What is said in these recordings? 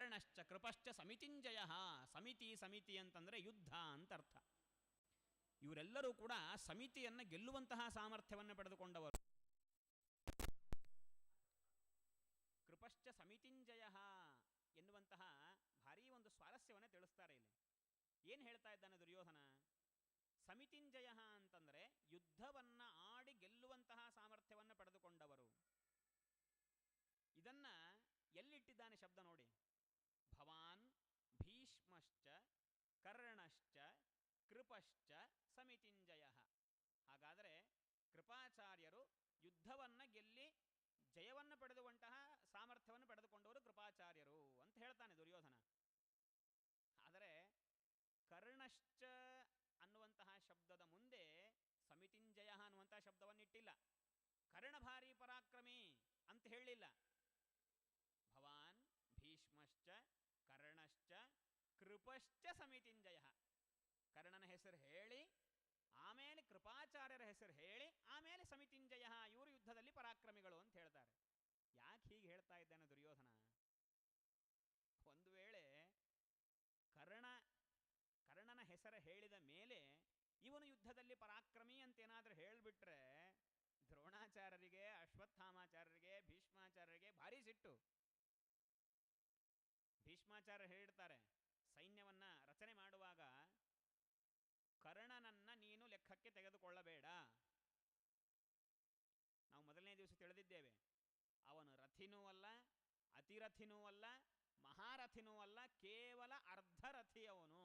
ವಿಕರ್ಣಶ್ಚ ಕೃಪಶ್ಚ ಸಮಿತಿಂಜಯ. ಸಮಿತಿ ಅಂತಂದರೆ ಯುದ್ಧ ಅಂತ ಅರ್ಥ. ಇವರೆಲ್ಲರೂ ಕೂಡ ಸಮಿತಿಯನ್ನು ಗೆಲ್ಲುವಂತಹ ಸಾಮರ್ಥ್ಯವನ್ನು ಪಡೆದುಕೊಂಡವರು. ಕೃಪಶ್ಚ ಸಮಿತಿಂಜಯ ಎನ್ನುವಂತಹ ಭಾರೀ ಒಂದು ಸ್ವಾರಸ್ಯವನ್ನು ತಿಳಿಸ್ತಾರೆ ಇಲ್ಲಿ. ಏನು ಹೇಳ್ತಾ ಇದ್ದಾನೆ ದುರ್ಯೋಧನ? ಸಮಿತಿಂಜಯ ಅಂತಂದರೆ ಯುದ್ಧವನ್ನು ಆಡಿ ಗೆಲ್ಲುವಂತಹ ಸಾಮರ್ಥ್ಯವನ್ನು ಪಡೆದುಕೊಂಡವರು. ಇದನ್ನು ಎಲ್ಲಿಟ್ಟಿದ್ದಾನೆ ಶಬ್ದ ನೋಡಿ. ಭವಾನ್ ಭೀಷ್ಮಶ್ಚ ಕರ್ಣಶ್ಚ ಕೃಪಶ್ಚ ಸಮಿತಿಂಜಯ. ಹಾಗಾದರೆ ಕೃಪಾಚಾರ್ಯರು ಯುದ್ಧವನ್ನು ಗೆಲ್ಲಿ ಜಯವನ್ನು ಪಡೆದುಕೊಂತಹ ಸಾಮರ್ಥ್ಯವನ್ನು ಪಡೆದುಕೊಂಡವರು ಕೃಪಾಚಾರ್ಯರು ಅಂತ ಹೇಳ್ತಾನೆ ದುರ್ಯೋಧನ. ಆದರೆ ಕರ್ಣಶ್ಚ ಅನ್ನುವಂತಹ ಶಬ್ದದ ಮುಂದೆ ಸಮಿತಿಂಜಯ ಅನ್ನುವಂತಹ ಶಬ್ದವನ್ನು ಇಟ್ಟಿಲ್ಲ. ಕರ್ಣಭಾರಿ ಪರಾಕ್ರಮಿ ಅಂತ ಹೇಳಲಿಲ್ಲ. ಭವಾನ್ ಭೀಷ್ಮಶ್ಚ ಕರ್ಣಶ್ಚ ಕೃಪಶ್ಚ ಸಮಿತಿಂಜಯ. ಕರ್ಣನ ಹೆಸರು ಹೇಳಿ, ಆಮೇಲೆ ಕೃಪಾಚಾರ್ಯರ ಹೆಸರು ಹೇಳಿ, ಆಮೇಲೆ ಸಮಿತಿಂಜಯ, ಇವರು ಯುದ್ಧದಲ್ಲಿ ಪರಾಕ್ರಮಿಗಳು ಅಂತ ಹೇಳ್ತಾರೆ. ಯಾಕೆ ಹೀಗೆ ಹೇಳ್ತಾ ಇದ್ದಾನೆ ದುರ್ಯೋಧನ? ಒಂದು ವೇಳೆ ಕರ್ಣನ ಹೆಸರು ಹೇಳಿದ ಮೇಲೆ ಇವನು ಯುದ್ಧದಲ್ಲಿ ಪರಾಕ್ರಮಿ ಅಂತೇನಾದರೂ ಹೇಳಿಬಿಟ್ರೆ ದ್ರೋಣಾಚಾರ್ಯರಿಗೆ, ಅಶ್ವತ್ಥಾಮಾಚಾರ್ಯರಿಗೆ, ಭೀಷ್ಮಾಚಾರ್ಯರಿಗೆ ಭಾರಿ ಸಿಟ್ಟು. ಭೀಷ್ಮಾಚಾರ್ಯರು ಹೇಳಿರ್ತಾರೆ, ಸೈನ್ಯವನ್ನು ರಚನೆ ಮಾಡುವಾಗ ಕರ್ಣನನ್ನು ನೀನು ಲೆಕ್ಕಕ್ಕೆ ತೆಗೆದುಕೊಳ್ಳಬೇಡ. ನಾವು ಮೊದಲನೇ ದಿವಸ ತಿಳಿದಿದ್ದೇವೆ, ಅವನು ರಥಿನೂ ಅಲ್ಲ, ಅತಿರಥಿನೂ ಅಲ್ಲ, ಮಹಾರಥಿನೂ ಅಲ್ಲ, ಕೇವಲ ಅರ್ಧರಥಿ ಅವನು.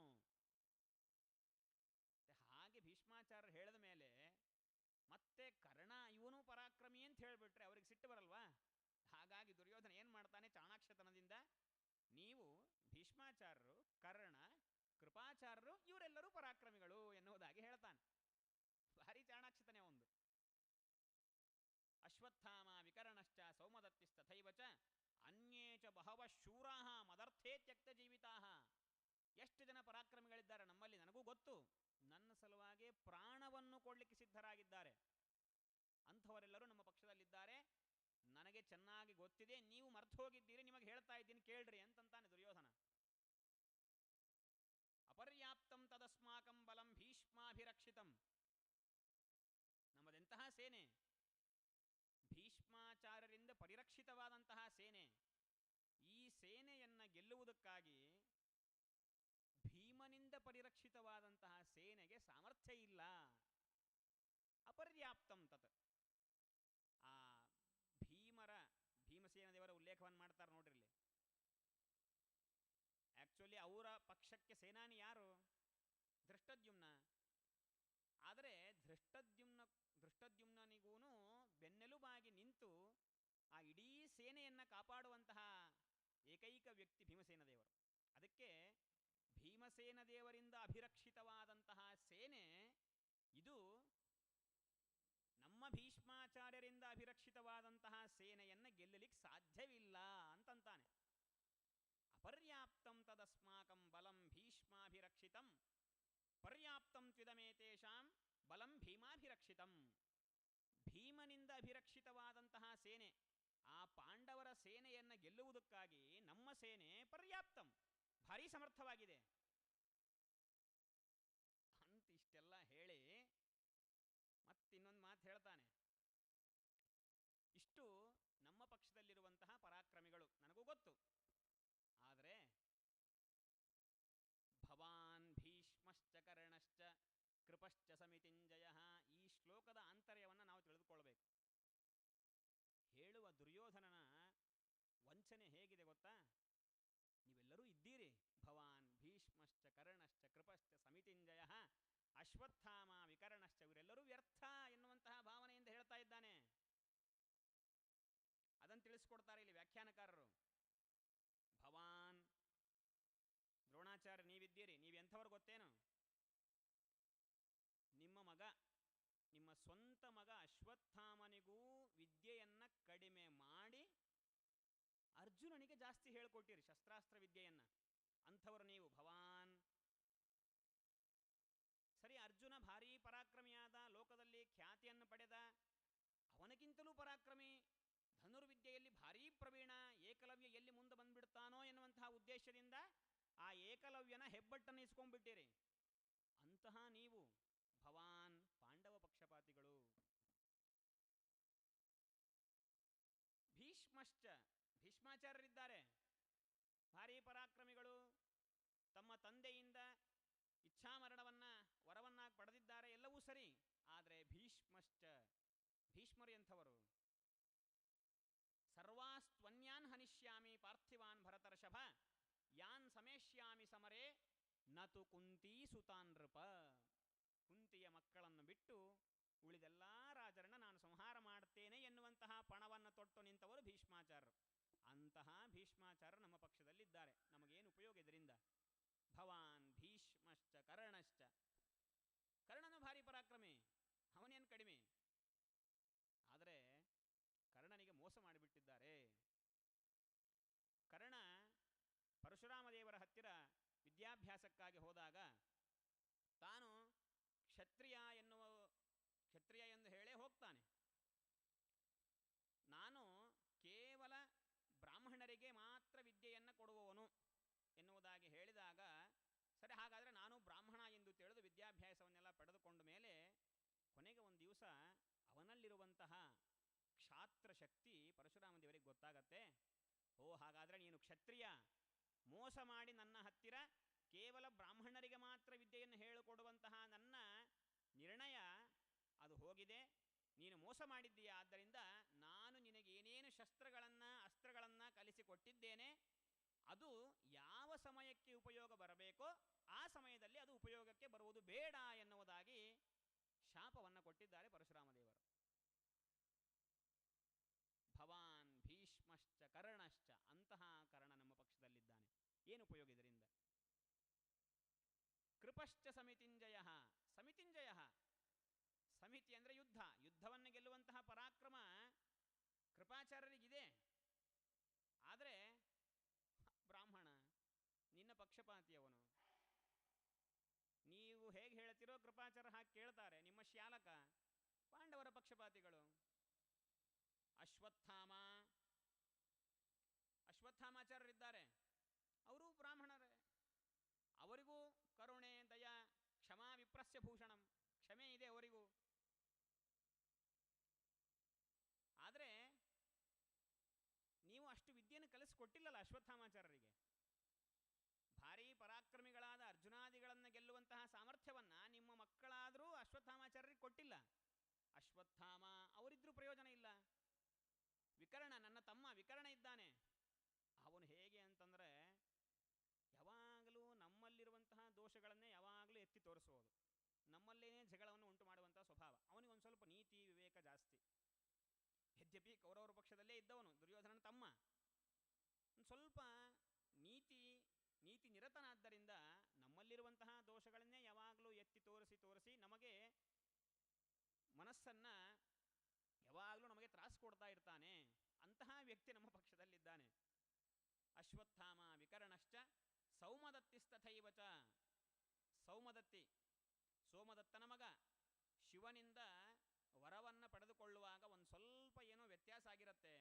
ಹಾಗೆ ಭೀಷ್ಮಾಚಾರ್ಯರು ಹೇಳಿದ ಮೇಲೆ ಮತ್ತೆ ಕರ್ಣ ಇವನು ಪರಾಕ್ರಮಿ ಅಂತ ಹೇಳಿಬಿಟ್ರೆ ಅವ್ರಿಗೆ ಸಿಟ್ಟು ಬರಲ್ವಾ? ಹಾಗಾಗಿ ದುರ್ಯೋಧನ ಏನು ಮಾಡ್ತಾನೆ, ಚಾಣಾಕ್ಷತನದಿಂದ ನೀವು ಭೀಷ್ಮಾಚಾರ್ಯರು, ಕರ್ಣ, ಕೃಪಾಚಾರ್ಯರು ಇವರೆಲ್ಲರೂ ಪರಾಕ್ರಮಿಗಳು ಎನ್ನುವುದಾಗಿ ಹೇಳ್ತಾನೆ. ಭಾರಿ ಚಾಣಾಕ್ಷತನೇ ಒಂದು. ಅಶ್ವತ್ಥಾಮ ವಿಕರ್ಣಶ್ಚ ಸೌಮದತ್ತಿಸ್ತಥೈವ ಚ ಅನ್ಯೇ ಚ ಬಹವ ಶೂರಾ ಮದರ್ಥೇ ತ್ಯಕ್ತ ಜೀವಿತಾ. ಎಷ್ಟು ಜನ ಪರಾಕ್ರಮಿಗಳಿದ್ದಾರೆ ನಮ್ಮಲ್ಲಿ ನನಗೂ ಗೊತ್ತು. ನನ್ನ ಸಲುವಾಗಿ ಪ್ರಾಣವನ್ನು ಕೊಡಲಿಕ್ಕೆ ಸಿದ್ಧರಾಗಿದ್ದಾರೆ. ಅಂಥವರೆಲ್ಲರೂ ನಮ್ಮ ಪಕ್ಷದಲ್ಲಿದ್ದಾರೆ. ನನಗೆ ಚೆನ್ನಾಗಿ ಗೊತ್ತಿದೆ, ನೀವು ಮರ್ತು ಹೋಗಿದ್ದೀರಿ, ನಿಮಗೆ ಹೇಳ್ತಾ ಇದ್ದೀನಿ ಕೇಳ್ರಿ ಅಂತಂತಾನೆ ದುರ್ಯೋಧನ. ಅಪರ್ಯಾಪ್ತಂ ತದಸ್ಮಾಕಂ ಬಲಂ ಭೀಷ್ಮಾಭಿರಕ್ಷಿತಂ. ನಮ್ಮದೆಂತಹ ಸೇನೆ, ಭೀಷ್ಮಾಚಾರ್ಯರಿಂದ ಪರಿರಕ್ಷಿತವಾದಂತಹ ಸೇನೆ. ಈ ಸೇನೆಯನ್ನು ಗೆಲ್ಲುವುದಕ್ಕಾಗಿ ಭೀಮನಿಂದ ಪರಿರಕ್ಷಿತವಾದಂತಹ ಸೇನೆಗೆ ಸಾಮರ್ಥ್ಯ ಇಲ್ಲ. ಅಪರ್ಯಾಪ್ತಂ ತತ್. ಆ ಭೀಮಸೇನ ದೇವರ ಉಲ್ಲೇಖವನ್ನು ಮಾಡ್ತಾರೆ ನೋಡ್ರಿ. ಆ್ಯಕ್ಚುಲಿ ಅವರ ಪಕ್ಷಕ್ಕೆ ಸೇನಾನಿ ಯಾರು? ಧೃಷ್ಟದ್ಯುಮ್ನ. ಆದರೆ ಧೃಷ್ಟದ್ಯುಮ್ನಿಗೂ ಬೆನ್ನೆಲುಬಾಗಿ ನಿಂತು ಆ ಇಡೀ ಸೇನೆಯನ್ನು ಕಾಪಾಡುವಂತಹ ಏಕೈಕ ವ್ಯಕ್ತಿ ಭೀಮಸೇನ ದೇವರು. ಅದಕ್ಕೆ ಭೀಮಸೇನ ದೇವರಿಂದ ಅಭಿರಕ್ಷಿತವಾದಂತಹ ಸೇನೆ ಇದು ನಮ್ಮ ಭೀಷ್ಮಾಚಾರ್ಯರಿಂದ ಅಭಿರಕ್ಷಿತವಾದಂತಹ ಸೇನೆಯನ್ನು ಗೆಲ್ಲಲಿಕ್ಕೆ ಸಾಧ್ಯವಿಲ್ಲ ಅಂತಂತಾನೆ. ಅಪರ್ಯಾಪ್ತಂ ತದಸ್ಮಾಕಂ ಬಲಂ ಭೀಷ್ಮಾಭಿರಕ್ಷಿತಂ ಪರ್ಯಾಪ್ತಂ ತ್ವಿದಮೇತೇಷಾಂ ಬಲಂ ಭೀಮಾಭಿರಕ್ಷಿತಂ. ಭೀಮನಿಂದ ಅಭಿರಕ್ಷಿತವಾದಂತಹ ಸೇನೆ, ಆ ಪಾಂಡವರ ಸೇನೆಯನ್ನು ಗೆಲ್ಲುವುದಕ್ಕಾಗಿ ನಮ್ಮ ಸೇನೆ ಪರ್ಯಾಪ್ತಂ, ಭಾರೀ ಸಮರ್ಥವಾಗಿದೆ ಅಂತ ಇಷ್ಟೆಲ್ಲ ಹೇಳಿ ಮತ್ತಿನ್ನೊಂದು ಮಾತು ಹೇಳ್ತಾನೆ. ಇಷ್ಟು ನಮ್ಮ ಪಕ್ಷದಲ್ಲಿರುವಂತಹ ಪರಾಕ್ರಮಿಗಳು ನನಗೂ ಗೊತ್ತು. ಆದರೆ ಭವಾನ್ ಭೀಷ್ಮಶ್ಚ ಕರ್ಣಶ್ಚ ಕೃಪಶ್ಚ ಸಮಿತಿಂಜಯ, ಈ ಶ್ಲೋಕದ ಆಂತರ್ಯವನ್ನು ನಾವು ತಿಳಿದುಕೊಳ್ಬೇಕು. ಹೇಳುವ ದುರ್ಯೋಧನನ ವಂಚನೆ ಹೇಗಿದೆ ಗೊತ್ತಾ? ನೀವೆಲ್ಲರೂ ಇದ್ದೀರಿ, ಭವಾನ್ ಭೀಷ್ಮಶ್ಚ ಕರ್ಣಶ್ಚ ಕೃಪಶ್ಚ ಸಮಿತಿಂಜಯ ಅಶ್ವತ್ಥಾಮ ವಿಕರ್ಣಶ್ಚ, ಇವರೆಲ್ಲರೂ ವ್ಯರ್ಥ ಎನ್ನುವಂತಹ ಭಾವನೆಯಿಂದ ಹೇಳ್ತಾ ಇದ್ದಾನೆ. ಅದನ್ನು ತಿಳಿಸ್ಕೊಡ್ತಾರೆ ಇಲ್ಲಿ ವ್ಯಾಖ್ಯಾನಕಾರರು. ಭವಾನ್ ದ್ರೋಣಾಚಾರ್ಯ ನೀವಿದ್ದೀರಿ, ನೀವೆಂಥವ್ರು ಗೊತ್ತೇನು? ನಿಮ್ಮ ಮಗ, ನಿಮ್ಮ ಸ್ವಂತ ಮಗ ಅಶ್ವತ್ಥಾಮನಿಗೂ ವಿದ್ಯೆಯನ್ನು ಕಡಿಮೆ ಮಾಡಿ ಅರ್ಜುನನಿಗೆ ಜಾಸ್ತಿ ಹೇಳ್ಕೊಟ್ಟಿರಿ ಶಸ್ತ್ರಾಸ್ತ್ರ ವಿದ್ಯೆಯನ್ನು. ಅಂಥವರು ನೀವು ಭವಾನ್. ಸರಿ, ಅರ್ಜುನ ಭಾರೀ ಪರಾಕ್ರಮಿಯಾದ, ಲೋಕದಲ್ಲಿ ಖ್ಯಾತಿಯನ್ನು ಪಡೆದ, ಅವನಕ್ಕಿಂತಲೂ ಪರಾಕ್ರಮಿ ಧನುರ್ವಿದ್ಯೆಯಲ್ಲಿ ಭಾರೀ ಪ್ರವೀಣ, ಏಕಲವ್ಯ ಎಲ್ಲಿ ಮುಂದೆ ಬಂದ್ಬಿಡ್ತಾನೋ ಎನ್ನುವಂತಹ ಉದ್ದೇಶದಿಂದ ಆ ಏಕಲವ್ಯನ ಹೆಬ್ಬಟ್ಟನ್ನು ಇಸ್ಕೊಂಡ್ಬಿಟ್ಟಿರಿ. ಅಂತಹ ನೀವು ಭವಾನ್ ಪಾಂಡವ ಪಕ್ಷಪಾತಿಗಳು. ಭೀಷ್ಮಶ್ಚ, ಭೀಷ್ಮಾಚಾರ್ಯರಿದ್ದಾರೆ, ಭಾರೀ ಪರಾಕ್ರಮಿಗಳು, ತಮ್ಮ ತಂದೆಯಿಂದ ಇಚ್ಛಾಮರಣವನ್ನು ವರವನ್ನಾಗಿ ಪಡೆದಿದ್ದಾರೆ, ಎಲ್ಲವೂ ಸರಿ. ಆದರೆ ಭೀಷ್ಮಶ್ಚ, ಭೀಷ್ಮರು ಎಂಥವರು? ಸರ್ವಾಸ್ತ್ವನ್ಯಾನ್ ಹನಿಷ್ಯಾಮಿ ಪಾರ್ಥಿವಾನ್ ಭರತರ್ಷಭ ಯಾನ್ ಸಮೇಷ್ಯಾಮಿ ಸಮರೇ ನತು ಕುಂತೀ ಸುತಾನ್ ನೃಪ. ಕುಂತಿಯ ಮಕ್ಕಳನ್ನು ಬಿಟ್ಟು ಉಳಿದೆಲ್ಲ ರಾಜರನ್ನು ನಾನು ಸಂಹಾರ ಮಾಡ್ತೇನೆ ಎನ್ನುವಂತಹ ಪಣವನ್ನು ತೊಟ್ಟು ನಿಂತವರು ಭೀಷ್ಮಾಚಾರ್ಯರು. ಅಂತಹ ಭೀಷ್ಮಾಚಾರ್ಯರು ನಮ್ಮ ಪಕ್ಷದಲ್ಲಿದ್ದಾರೆ. ನಮಗೇನು ಉಪಯೋಗ ಇದರಿಂದ? ಭವಾನ್ ಭೀಷ್ಮಶ್ಚ ಕರ್ಣಶ್ಚ. ಕರ್ಣನು ಭಾರಿ ಪರಾಕ್ರಮಿ, ಅವನೇನು ಕಡಿಮೆ. ಆದರೆ ಕರ್ಣನಿಗೆ ಮೋಸ ಮಾಡಿಬಿಟ್ಟಿದ್ದಾರೆ. ಕರ್ಣ ಪರಶುರಾಮ ದೇವರ ಹತ್ತಿರ ವಿದ್ಯಾಭ್ಯಾಸಕ್ಕಾಗಿ ಹೋದಾಗ ತಾನು ಕ್ಷತ್ರಿಯ ಎಂದು ಹೇಳೇ ಹೋಗ್ತಾನೆ. ನಾನು ಕೇವಲ ಬ್ರಾಹ್ಮಣರಿಗೆ ಮಾತ್ರ ವಿದ್ಯೆಯನ್ನು ಕೊಡುವವನು ಎನ್ನುವುದಾಗಿ ಹೇಳಿದಾಗ, ಸರಿ ಹಾಗಾದರೆ ನಾನು ಬ್ರಾಹ್ಮಣ ಎಂದು ತಿಳಿದು ವಿದ್ಯಾಭ್ಯಾಸವನ್ನೆಲ್ಲ ಪಡೆದುಕೊಂಡ ಮೇಲೆ ಕೊನೆಗೆ ಒಂದು ದಿವಸ ಅವನಲ್ಲಿರುವಂತಹ ಕ್ಷಾತ್ರ ಶಕ್ತಿ ಪರಶುರಾಮ ದೇವರಿಗೆ ಗೊತ್ತಾಗತ್ತೆ. ಓ, ಹಾಗಾದರೆ ನೀನು ಕ್ಷತ್ರಿಯ, ಮೋಸ ಮಾಡಿ ನನ್ನ ಹತ್ತಿರ ಕೇವಲ ಬ್ರಾಹ್ಮಣರಿಗೆ ಮಾತ್ರ ವಿದ್ಯೆಯನ್ನು ಹೇಳಿಕೊಡುವಂತಹ ನನ್ನ ನಿರ್ಣಯ ಅದು ಹೋಗಿದೆ, ನೀನು ಮೋಸ ಮಾಡಿದ್ದೀಯ. ಆದ್ದರಿಂದ ನಾನು ನಿನಗೆ ಏನೇನು ಶಸ್ತ್ರಗಳನ್ನು ಅಸ್ತ್ರಗಳನ್ನು ಕಲಿಸಿಕೊಟ್ಟಿದ್ದೇನೆ, ಅದು ಯಾವ ಸಮಯಕ್ಕೆ ಉಪಯೋಗ ಬರಬೇಕೋ ಆ ಸಮಯದಲ್ಲಿ ಅದು ಉಪಯೋಗಕ್ಕೆ ಬರುವುದು ಬೇಡ ಎನ್ನುವುದಾಗಿ ಶಾಪವನ್ನು ಕೊಟ್ಟಿದ್ದಾರೆ ಪರಶುರಾಮ ದೇವರು. ಭವಾನ್ ಭೀಷ್ಮಶ್ಚ ಕರ್ಣಶ್ಚ. ಅಂತಹ ಕರ್ಣ ನಮ್ಮ ಪಕ್ಷದಲ್ಲಿದ್ದಾನೆ. ಏನು ಉಪಯೋಗ ಇದರಿಂದ? ಕೃಪಶ್ಚ ಸಮಿತಿಂಜಯ. ಸಮಿತಿಂಜಯ, ಸಮಿತಿ ಅಂದರೆ ಯುದ್ಧ, ಯುದ್ಧವನ್ನು ಗೆಲ್ಲುವಂತಹ ಪರಾಕ್ರಮ ಕೃಪಾಚಾರ್ಯರಿಗಿದೆ. ಆದರೆ ಬ್ರಾಹ್ಮಣ, ನಿನ್ನ ಪಕ್ಷಪಾತಿಯವನು. ನೀವು ಹೇಗೆ ಹೇಳ್ತಿರೋ ಕೃಪಾಚಾರ್ಯ ಹಾಗೆ ಕೇಳ್ತಾರೆ. ನಿಮ್ಮ ಶ್ಯಾಲಕ ಪಾಂಡವರ ಪಕ್ಷಪಾತಿಗಳು. ಅಶ್ವತ್ಥಾಮಾಚಾರ್ಯರಿದ್ದಾರೆ, ಅವರು ಬ್ರಾಹ್ಮಣರೇ. ಅವರಿಗೂ ಕರುಣೆ, ದಯ, ಕ್ಷಮಾ ವಿಪ್ರಸ್ಯ ಭೂಷಣಂ, ಕ್ಷಮೆ ಇದೆ ಅವರಿಗೂ. ಆದರೆ ನೀವು ಅಷ್ಟು ವಿದ್ಯೆಯನ್ನು ಕಲಿಸಿಕೊಟ್ಟಿಲ್ಲಲ್ಲ ಅಶ್ವತ್ಥಾಮಾಚಾರ್ಯರಿಗೆ. ಭಾರೀ ಪರಾಕ್ರಮಿಗಳಾದ ಅರ್ಜುನಾದಿಗಳನ್ನು ಗೆಲ್ಲುವಂತಹ ಸಾಮರ್ಥ್ಯವನ್ನು ನಿಮ್ಮ ಮಕ್ಕಳಾದರೂ ಅಶ್ವತ್ಥಾಮಾಚಾರ್ಯರಿಗೆ ಕೊಟ್ಟಿಲ್ಲ. ಅಶ್ವತ್ಥಾಮ ಅವರಿದ್ರೂ ಪ್ರಯೋಜನ ಇಲ್ಲ. ವಿಕರ್ಣ, ನನ್ನ ತಮ್ಮ ವಿಕರ್ಣ ಇದ್ದಾನೆ, ಅವನು ಹೇಗೆ ಅಂತಂದರೆ ಯಾವಾಗಲೂ ನಮ್ಮಲ್ಲಿರುವಂತಹ ದೋಷಗಳನ್ನೇ ಯಾವಾಗಲೂ ಎತ್ತಿ ತೋರಿಸೋದು, ನಮ್ಮಲ್ಲೇನೇ ಜಗಳವನ್ನು ಉಂಟು ಮಾಡುವಂಥ ಸ್ವಭಾವ. ಅವನಿಗೊಂದು ಸ್ವಲ್ಪ ನೀತಿ ವಿವೇಕ ಜಾಸ್ತಿ. ಯದ್ಯಪಿ ಕೌರವರ ಪಕ್ಷದಲ್ಲೇ ಇದ್ದವನು, ದುರ್ಯೋಧನನ ತಮ್ಮ, ಒಂದು ಸ್ವಲ್ಪ ನೀತಿ ನಿರತನಾದ್ದರಿಂದ ನಮ್ಮಲ್ಲಿರುವಂತಹ ದೋಷಗಳನ್ನೇ ಯಾವಾಗಲೂ ಎತ್ತಿ ತೋರಿಸಿ ನಮಗೆ ಮನಸ್ಸನ್ನು ಯಾವಾಗಲೂ ನಮಗೆ ತ್ರಾಸು ಕೊಡ್ತಾ ಇರ್ತಾನೆ. ಅಂತಹ ವ್ಯಕ್ತಿ ನಮ್ಮ ಪಕ್ಷದಲ್ಲಿದ್ದಾನೆ. ಅಶ್ವತ್ಥಾಮ ವಿಕರ್ಣಶ್ಚ ಸೌಮದತ್ತಿಸ್ತಥೈವಚ. ಸೌಮದತ್ತಿ, ಸೋಮದತ್ತನ ಮಗ, ಶಿವನಿಂದ ವರವನ್ನು ಪಡೆದುಕೊಳ್ಳುವಾಗ ಒಂದು ಸ್ವಲ್ಪ ಏನೋ ವ್ಯತ್ಯಾಸ ಆಗಿರುತ್ತೆ.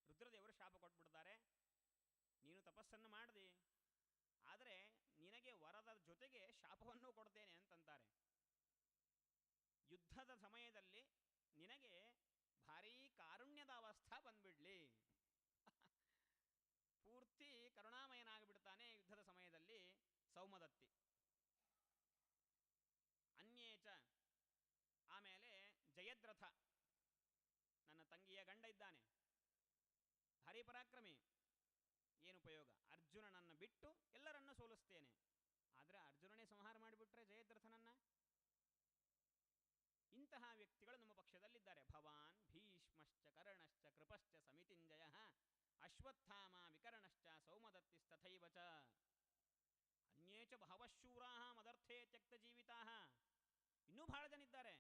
ರುದ್ರದೇವರು ಶಾಪ ಕೊಟ್ಬಿಡ್ತಾರೆ, ನೀನು ತಪಸ್ಸನ್ನು ಮಾಡಿದಿ, ಆದರೆ ನಿನಗೆ ವರದ ಜೊತೆಗೆ ಶಾಪವನ್ನು ಕೊಡ್ತೇನೆ ಅಂತಂತಾರೆ. ಯುದ್ಧದ ಸಮಯದಲ್ಲಿ ನಿನಗೆ ಭಾರೀ ಕಾರುಣ್ಯದ ಅವಸ್ಥಾ ಬಂದ್ಬಿಡ್ಲಿ. ಪೂರ್ತಿ ಕರುಣಾಮಯನಾಗಿಬಿಡ್ತಾನೆ ಯುದ್ಧದ ಸಮಯದಲ್ಲಿ ಸೌಮದತ್ತಿ. ಅನ್ಯೇಚ, ಆಮೇಲೆ ಜಯದ್ರಥ, ನನ್ನ ತಂಗಿಯ ಗಂಡ ಇದ್ದಾನೆ, ಭಾರೀ ಪರಾಕ್ರಮಿ. ಏನು ಉಪಯೋಗ? ಅರ್ಜುನನನ್ನು ಬಿಟ್ಟು ಎಲ್ಲರನ್ನ ಸೋಲಿಸ್ತೇನೆ. ಆದರೆ ಅರ್ಜುನನೇ ಸಂಹಾರ ಮಾಡಿಬಿಟ್ರೆ ಜಯದ್ರಥನನ್ನು. ಇಂತಹ ವ್ಯಕ್ತಿಗಳು ನಮ್ಮ ಪಕ್ಷದಲ್ಲಿದ್ದಾರೆ. ಭವಾನ್ ಭೀಷ್ಮಶ್ಚ ಕರ್ಣಶ್ಚ ಕೃಪಶ್ಚ ಸಮಿತಿಂಜಯ ಅಶ್ವತ್ಥಾಮ ವಿಕರ್ಣಶ್ಚ ಸೌಮದತ್ತಿಸ್ತಥೈವ ಚ. ಅನ್ಯೇಚ ಬಹವಶೂರಾ ಮದರ್ಥೇ ತ್ಯಕ್ತ ಜೀವಿತಾ. ಇನ್ನೂ ಬಹಳ ಜನ ಇದ್ದಾರೆ.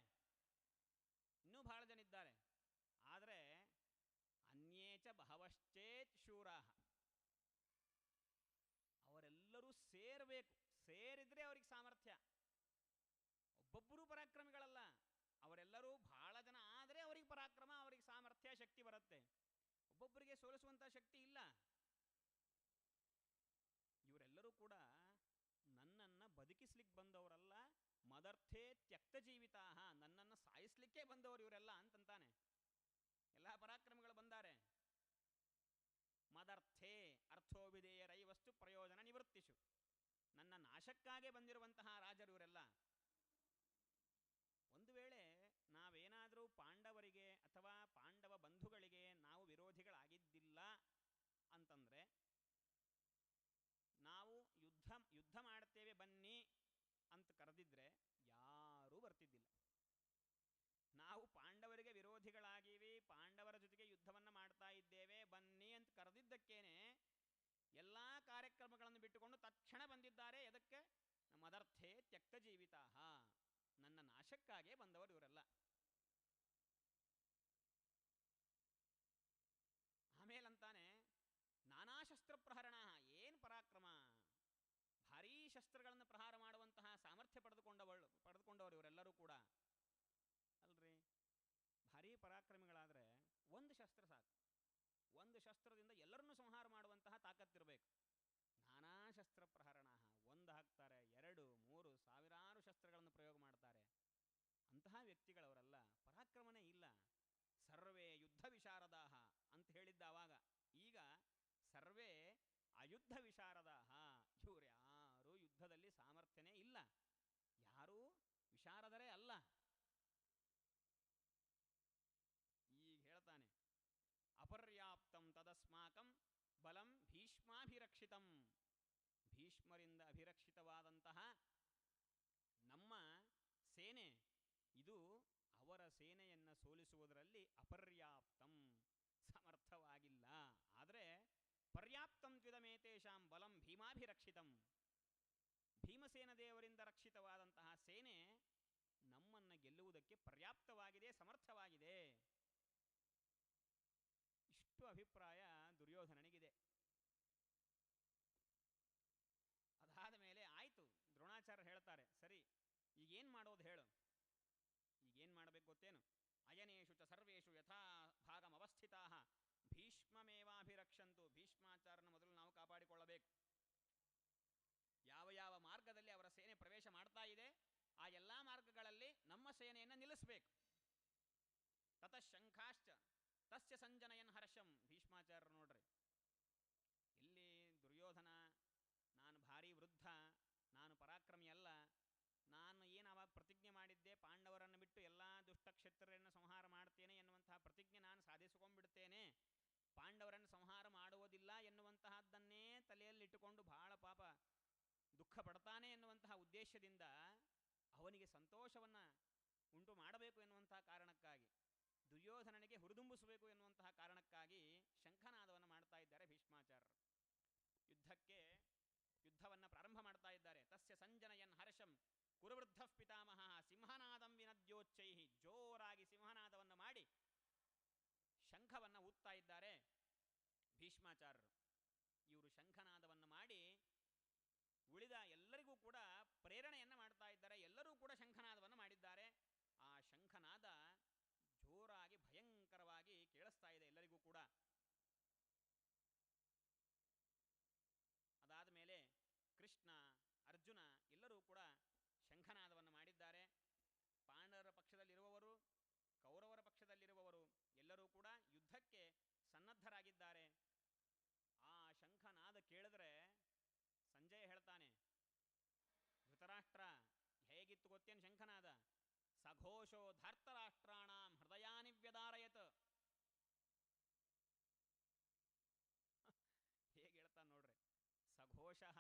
ಆದರೆ ಅನ್ಯೇಚ ಬಹವಶ್ಚೇತ್ ಶೂರಾ, ಅವರೆಲ್ಲರೂ ಸೇರಬೇಕು. ಸೇರಿದ್ರೆ ಅವ್ರಿಗೆ ಸಾಮರ್ಥ್ಯ. ಒಬ್ಬೊಬ್ಬರೂ ಪರಾಕ್ರಮಿಗಳಲ್ಲ, ಅವರೆಲ್ಲರೂ ಬಹಳ ಜನ ಆದರೆ ಅವ್ರಿಗೆ ಪರಾಕ್ರಮ, ಅವರಿಗೆ ಸಾಮರ್ಥ್ಯ, ಶಕ್ತಿ ಬರುತ್ತೆ. ಒಬ್ಬೊಬ್ಬರಿಗೆ ಸೋಲಿಸುವಂಥ ಶಕ್ತಿ ಇಲ್ಲ. ಇವರೆಲ್ಲರೂ ಕೂಡ ನನ್ನನ್ನು ಬದುಕಿಸ್ಲಿಕ್ಕೆ ಬಂದವರಲ್ಲ, ಮದರ್ಥೇ ತ್ಯಕ್ತ ಜೀವಿತಾ, ನನ್ನನ್ನು ಸಾಯಿಸ್ಲಿಕ್ಕೆ ಬಂದವರು ಇವರೆಲ್ಲ ಅಂತಂತಾನೆ. ಎಲ್ಲ ಪರಾಕ್ರಮಿಗಳು ಬಂದಾರೆ. ಮದರ್ಥೇ ಅರ್ಥೋಭಿಧೇಯರೈವಸ್ತು ಪ್ರಯೋಜನ ನಿವೃತ್ತಿಸು, ನನ್ನ ನಾಶಕ್ಕಾಗೇ ಬಂದಿರುವಂತಹ ರಾಜರು ಇವರೆಲ್ಲ. ಒಂದು ವೇಳೆ ನಾವೇನಾದರೂ ಪಾಂಡವರಿಗೆ ಅಥವಾ ಪಾಂಡವ ಬಂಧುಗಳಿಗೆ ನಾವು ವಿರೋಧಿಗಳಾಗಿದ್ದಿಲ್ಲ ಅಂತಂದರೆ, ನಾವು ಯುದ್ಧ ಮಾಡ್ತೇವೆ ಬನ್ನಿ ಅಂತ ಕರೆದಿದ್ರೆ ಯಾರೂ ಬರ್ತಿದ್ದಿಲ್ಲ. ನಾವು ಪಾಂಡವರಿಗೆ ವಿರೋಧಿಗಳಾಗಿವಿ, ಪಾಂಡವರ ಜೊತೆಗೆ ಯುದ್ಧವನ್ನು ಮಾಡ್ತಾ ಇದ್ದೇವೆ ಬನ್ನಿ ಅಂತ ಕರೆದಿದ್ದಕ್ಕೇನೆ ಎಲ್ಲ ಕಾರ್ಯಕ್ರಮಗಳನ್ನು ಬಿಟ್ಟುಕೊಂಡು ತಕ್ಷಣ ಬಂದಿದ್ದಾರೆ. ಎದಕ್ಕೆ? ಮದರ್ಥೇ ತ್ಯಕ್ತ ಜೀವಿತಾ, ನನ್ನ ನಾಶಕ್ಕಾಗೇ ಬಂದವರು ಇವರೆಲ್ಲ. ಆಮೇಲಂತಾನೆ ನಾನಾ ಶಸ್ತ್ರ ಪ್ರಹರಣ, ಏನು ಪರಾಕ್ರಮ, ಭಾರೀ ಶಸ್ತ್ರಗಳನ್ನು ಪ್ರಹಾರ ಮಾಡುವಂತಹ ಸಾಮರ್ಥ್ಯ ಪಡೆದುಕೊಂಡವರು ಇವರೆಲ್ಲರೂ ಕೂಡ. ಅಲ್ರಿ, ಭಾರೀ ಪರಾಕ್ರಮಿಗಳಾದರೆ ಒಂದು ಶಸ್ತ್ರ ಸಾಕು, ಒಂದು ಶಸ್ತ್ರದಿಂದ ಎಲ್ಲರನ್ನೂ ಸಂಹಾರ ಮಾಡುವಂತಹ ತಾಕತ್ತಿರಬೇಕು. ನಾನಾ ಶಸ್ತ್ರ ಪ್ರಹರಣ, ಒಂದು ಹಾಕ್ತಾರೆ, 2, 3 ಸಾವಿರಾರು ಶಸ್ತ್ರಗಳನ್ನು ಪ್ರಯೋಗ ಮಾಡ್ತಾರೆ. ಅಂತಹ ವ್ಯಕ್ತಿಗಳವರೆಲ್ಲ, ಪರಾಕ್ರಮನೇ ಇಲ್ಲ. ಸರ್ವೇ ಯುದ್ಧ ವಿಶಾರದಾಹ ಅಂತ ಹೇಳಿದ್ದ ಆವಾಗ, ಈಗ ಸರ್ವೇ ಅಯುದ್ಧ ವಿಶಾರದಾಹ, ಇವರು ಯಾರೂ ಯುದ್ಧದಲ್ಲಿ ಸಾಮರ್ಥ್ಯನೇ ಇಲ್ಲ, ಯಾರೂ ವಿಶಾರದರೇ ಅಲ್ಲ. ಈಗ ಹೇಳ್ತಾನೆ, ಅಪರ್ಯಾಪ್ತಂ ತದಸ್ಮಾಕಂ ಬಲಂ ಭೀಷ್ಮಾಭಿರಕ್ಷಿತಂ, ಭೀಷ್ಮರಿಂದ ಅಭಿರಕ್ಷಿತವಾದಂತಹ ನಮ್ಮ ಸೇನೆ ಇದು ಅವರ ಸೇನೆಯನ್ನು ಸೋಲಿಸುವುದರಲ್ಲಿ ಅಪರ್ಯಾಪ್ತಂ, ಸಮರ್ಥವಾಗಿಲ್ಲ. ಆದರೆ ಪರ್ಯಾಪ್ತಂ ತ್ವಿದಮೇತೇಷಾಂ ಬಲಂ ಭೀಮಾಭಿರಕ್ಷಿತಂ, ಭೀಮಸೇನ ದೇವರಿಂದ ರಕ್ಷಿತವಾದಂತಹ ಸೇನೆ ನಮ್ಮನ್ನು ಗೆಲ್ಲುವುದಕ್ಕೆ ಪರ್ಯಾಪ್ತವಾಗಿದೆ, ಸಮರ್ಥವಾಗಿದೆ. ಇಷ್ಟು ಅಭಿಪ್ರಾಯ ದುರ್ಯೋಧನನಿಗಿದೆ. ಅದಾದ ಮೇಲೆ ಆಯಿತು, ದ್ರೋಣಾಚಾರ್ಯ ಹೇಳ್ತಾರೆ, ಸರಿ ಈಗೇನು ಮಾಡೋದು ಹೇಳು. ಈಗೇನು ಮಾಡಬೇಕು ಗೊತ್ತೇನು? ಅಯನೇಷು ಚ ಸರ್ವೇಷು ಯಥಾ ಭಾಗಮವಸ್ಥಿತಾ ಭೀಷ್ಮಮೇವಾಭಿರಕ್ಷಂತು, ಭೀಷ್ಮಾಚಾರ್ಯನ ಮೊದಲು ನಾವು ಕಾಪಾಡಿಕೊಳ್ಳಬೇಕು. ಯಾವ ಯಾವ ಮಾರ್ಗದಲ್ಲಿ ಅವರ ಸೇನೆ ಪ್ರವೇಶ ಮಾಡ್ತಾ ಇದೆ ಆ ಎಲ್ಲ ಮಾರ್ಗಗಳಲ್ಲಿ ನಮ್ಮ ಸೇನೆಯನ್ನು ನಿಲ್ಲಿಸಬೇಕು. ತತಃ ಶಂಖಾಶ್ಚ ತಸ್ಯ ಸಂಜನಯನ್ ಹರ್ಷಂ, ಭೀಷ್ಮಾಚಾರ್ಯರು ನೋಡ್ರಿ, ಇಲ್ಲಿ ದುರ್ಯೋಧನ ನಾನು ಭಾರಿ ವೃದ್ಧ, ನಾನು ಪರಾಕ್ರಮಿ ಅಲ್ಲ, ನಾನು ಏನು ಅವಾಗ ಪ್ರತಿಜ್ಞೆ ಮಾಡಿದ್ದೆ, ಪಾಂಡವರನ್ನು ಬಿಟ್ಟು ಎಲ್ಲ ದುಷ್ಟಕ್ಷತ್ರಿಯರನ್ನು ಸಂಹಾರ ಮಾಡ್ತೇನೆ ಎನ್ನುವಂತಹ ಪ್ರತಿಜ್ಞೆ ನಾನು ಸಾಧಿಸಿಕೊಂಡ್ಬಿಡ್ತೇನೆ, ಪಾಂಡವರನ್ನು ಸಂಹಾರ ಮಾಡುವುದಿಲ್ಲ ಎನ್ನುವಂತಹದ್ದನ್ನೇ ತಲೆಯಲ್ಲಿಟ್ಟುಕೊಂಡು ಬಹಳ ಪಾಪ ದುಃಖ ಪಡ್ತಾನೆ ಎನ್ನುವಂತಹ ಉದ್ದೇಶದಿಂದ ಅವನಿಗೆ ಸಂತೋಷವನ್ನು ಉಂಟು ಮಾಡಬೇಕು ಎನ್ನುವಂತಹ ಕಾರಣಕ್ಕಾಗಿ, ದುರ್ಯೋಧನನಿಗೆ ಹುರಿದುಂಬಿಸಬೇಕು ಎನ್ನುವಂತಹ ಕಾರಣಕ್ಕಾಗಿ ಶಂಖನಾದವನ್ನು ಮಾಡ್ತಾ ಇದ್ದಾರೆ ಭೀಷ್ಮಾಚಾರ್ಯರು. ಯುದ್ಧವನ್ನು ಪ್ರಾರಂಭ ಮಾಡ್ತಾ ಇದ್ದಾರೆ. ತಸ್ಯ ಸಂಜನಯನ್ ಹರ್ಷಂ ಕುರುವೃದ್ಧ ಪಿತಾಮಹ ಸಿಂಹನಾದಂ ವಿನದ್ಯೋಚ್ಚೈ, ಜೋರಾಗಿ ಸಿಂಹನಾದವನ್ನು ಮಾಡಿ ಶಂಖವನ್ನು ಊದ್ತಾ ಇದ್ದಾರೆ ಭೀಷ್ಮಾಚಾರ್ಯರು. ಇವರು ಶಂಖನಾದವನ್ನು ಮಾಡಿ ಉಳಿದ ಎಲ್ಲರಿಗೂ ಕೂಡ ಪ್ರೇರಣೆಯನ್ನು ಮಾಡ್ತಾ ಇದ್ದಾರೆ. ಎಲ್ಲರೂ ಕೂಡ ಶಂಖನಾದವನ್ನು ಮಾಡಿದ್ದಾರೆ. ಆ ಶಂಖನಾದ ಜೋರಾಗಿ ಭಯಂಕರವಾಗಿ ಕೇಳಿಸ್ತಾ ಇದೆ ಎಲ್ಲರಿಗೂ ಕೂಡ. ಅದಾದ ಮೇಲೆ ಕೃಷ್ಣ, ಅರ್ಜುನ ಎಲ್ಲರೂ ಕೂಡ ಶಂಖನಾದವನ್ನು ಮಾಡಿದ್ದಾರೆ. ಪಾಂಡವರ ಪಕ್ಷದಲ್ಲಿರುವವರು, ಕೌರವರ ಪಕ್ಷದಲ್ಲಿರುವವರು ಎಲ್ಲರೂ ಕೂಡ ಯುದ್ಧಕ್ಕೆ ಸನ್ನದ್ಧರಾಗಿದ್ದಾರೆ. ಆ ಶಂಖನಾದ ಕೇಳಿದ್ರೆ ಸಂಜಯ ಹೇಳ್ತಾನೆ, ಧೃತರಾಷ್ಟ್ರ ಹೇಗಿತ್ತು ಗೊತ್ತೇನು ಶಂಖನಾದ? ಸಘೋಷೋ ಧಾರ್ತರಾಷ್ಟ್ರಾಣಾಂ ಹೃದಯಾನಿ ವ್ಯದಾರಯತ್. ಹೇಗೆ ಹೇಳ್ತಾನೆ ನೋಡ್ರಿ, ಸಘೋಷಃ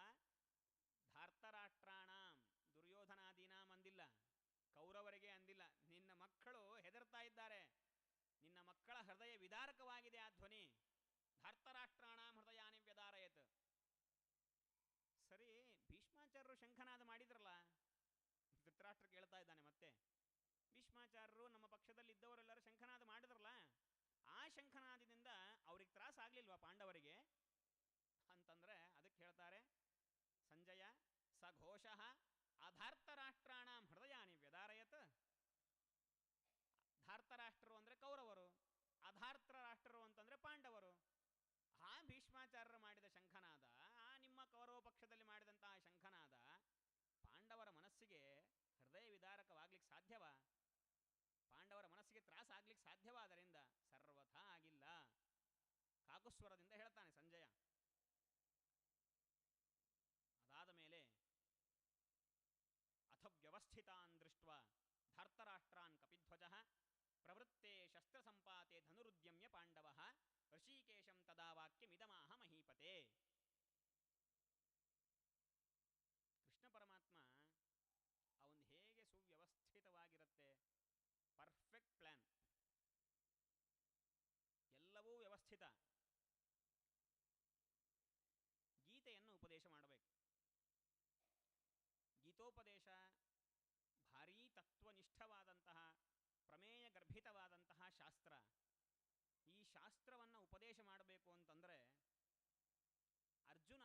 ಧಾರ್ತರಾಷ್ಟ್ರಾಣಾಂ, ದುರ್ಯೋಧನಾದೀನಾಂ ಅಂದಿಲ್ಲ, ಕೌರವರಿಗೆ ಅಂದಿಲ್ಲ, ನಿನ್ನ ಮಕ್ಕಳು ಹೆದರ್ತಾ ಇದ್ದಾರೆ, ನಿನ್ನ ಮಕ್ಕಳ ಹೃದಯ ವಿದಾರಕವಾಗಿದೆ ಆ ಧ್ವನಿ. ಧಾರ್ತರಾಷ್ಟ್ರಾಣಾಂ ಹೃದಯಾನಿ ವ್ಯದಾರಯತ್. ಸರಿ, ಭೀಷ್ಮಾಚಾರ್ಯರು ಶಂಖನಾದ ಮಾಡಿದ್ರಲ್ಲ, ಧೃತರಾಷ್ಟ್ರ ಕೇಳ್ತಾ ಇದ್ದಾನೆ ಮತ್ತೆ, ಭೀಷ್ಮಾಚಾರ್ಯರು ನಮ್ಮ ಪಕ್ಷದಲ್ಲಿ ಇದ್ದವರೆಲ್ಲರೂ ಶಂಖನಾದ ಮಾಡಿದ್ರಲ್ಲ, ಆ ಶಂಖನಾದದಿಂದ ಅವ್ರಿಗೆ ತ್ರಾಸ ಆಗ್ಲಿಲ್ವಾ ಪಾಂಡವರಿಗೆ ಅಂತಂದ್ರೆ ಅದಕ್ಕೆ ಹೇಳ್ತಾರೆ ಸಂಜಯ, ಸಘೋಷಃ ಅಧಾರ್ತರಾಷ್ಟ್ರಾಣಾಂ ಹೃದಯಾನಿ ವ್ಯದಾರಯತ್. ಧಾರ್ತರಾಷ್ಟ್ರರು ಅಂದರೆ ಕೌರವರು, ಅಧಾರ್ತ್ರ ರಾಷ್ಟ್ರರು ಅಂತಂದರೆ ಪಾಂಡವರು. ಆ ಭೀಷ್ಮಾಚಾರ್ಯರು ಮಾಡಿದ ಶಂಖನಾದ, ಆ ನಿಮ್ಮ ಕೌರವ ಪಕ್ಷದಲ್ಲಿ ಮಾಡಿದಂತಹ ಶಂಖನಾದ ಪಾಂಡವರ ಮನಸ್ಸಿಗೆ ಹೃದಯ ವಿದಾರಕವಾಗ್ಲಿಕ್ಕೆ ಸಾಧ್ಯವಾ? ಪಾಂಡವರ ಮನಸ್ಸಿಗೆ ತ್ರಾಸ ಆಗ್ಲಿಕ್ಕೆ ಸಾಧ್ಯವಾದ್ದರಿಂದ ಸರ್ವಥಾ ಆಗಿಲ್ಲ. ಕಾಕುಸ್ವರದಿಂದ ಹೇಳ್ತಾನೆ ಸಂಜಯ. ಅದಾದ ಮೇಲೆ ಅಥ ವ್ಯವಸ್ಥಿತಾನ್ ದೃಷ್ಟ ಧಾರ್ತರಾಷ್ಟ್ರಾನ್ ಕಪಿಧ್ವಜ ಪ್ರವೃತ್ತೆ ಶಸ್ತ್ರಸಂಪಾತೆ ಧನುರುದ್ಯಮ್ಯ ಪಾಂಡವ ಋಷಿಕೇಶಂ ತದಾ ವಾಕ್ಯಮಿದಮಾಹ ಮಹೀಪತೆ. ಕೃಷ್ಣ ಪರಮಾತ್ಮ ಅವನು ಹೇಗೆ ಸುವ್ಯವಸ್ಥಿತವಾಗಿರುತ್ತೆ, ಪರ್ಫೆಕ್ಟ್ ಪ್ಲ್ಯಾನ್, ಎಲ್ಲವೂ ವ್ಯವಸ್ಥಿತ. ಗೀತೆಯನ್ನು ಉಪದೇಶ ಮಾಡಬೇಕು. ಗೀತೋಪದೇಶ ಭಾರೀ ತತ್ವನಿಷ್ಠವಾದಂತಹ ಪ್ರಮೇಯ ಗರ್ಭಿತವಾದಂತಹ ಶಾಸ್ತ್ರ. ಈ ಶಾಸ್ತ್ರವನ್ನು ಉಪದೇಶ ಮಾಡಬೇಕು ಅಂತಂದರೆ ಅರ್ಜುನ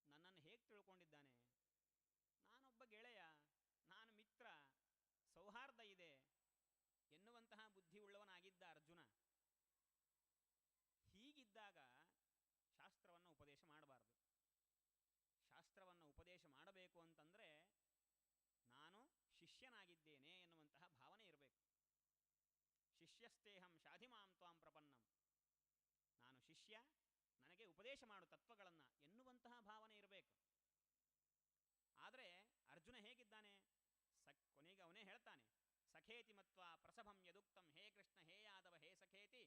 ನನ್ನನ್ನು ಹೇಗೆ ತಿಳ್ಕೊಂಡಿದ್ದಾನೆ, ನಾನೊಬ್ಬ ಗೆಳೆಯ, ನಾನು ಮಿತ್ರ, ಸೌಹಾರ್ದ ಇದೆ ಎನ್ನುವಂತಹ ಬುದ್ಧಿ ಉಳ್ಳವನಾಗಿದ್ದ ಅರ್ಜುನ. ಹೀಗಿದ್ದಾಗ ಶಾಸ್ತ್ರವನ್ನು ಉಪದೇಶ ಮಾಡಬಾರ್ದು. ಶಾಸ್ತ್ರವನ್ನು ಉಪದೇಶ ಮಾಡಬೇಕು ಅಂತಂದರೆ ನಾನು ಶಿಷ್ಯನಾಗಿದ್ದೇನೆ ಎನ್ನುವಂತಹ ಭಾವನೆ ಇರಬೇಕು. ಶಿಷ್ಯಸ್ತೇಹಂ ಶಾಧಿಮಾಂ ತ್ವಾಂ ಪ್ರಪನ್ನಂ, ನಾನು ಶಿಷ್ಯ, ನನಗೆ ಉಪದೇಶ ಮಾಡು ತತ್ವಗಳನ್ನು ಎನ್ನುವಂತಹ ಭಾವನೆ ಇರಬೇಕು. ಆದರೆ ಅರ್ಜುನ ಹೇಗಿದ್ದಾನೆ, ಕೊನೆಗೆ ಅವನೇ ಹೇಳ್ತಾನೆ, ಸಖೇತಿ ಮತ್ವಾ ಪ್ರಸಭಂ ಯದುಕ್ತಂ, ಹೇ ಕೃಷ್ಣ ಹೇ ಯಾದವ ಹೇ ಸಖೇತಿ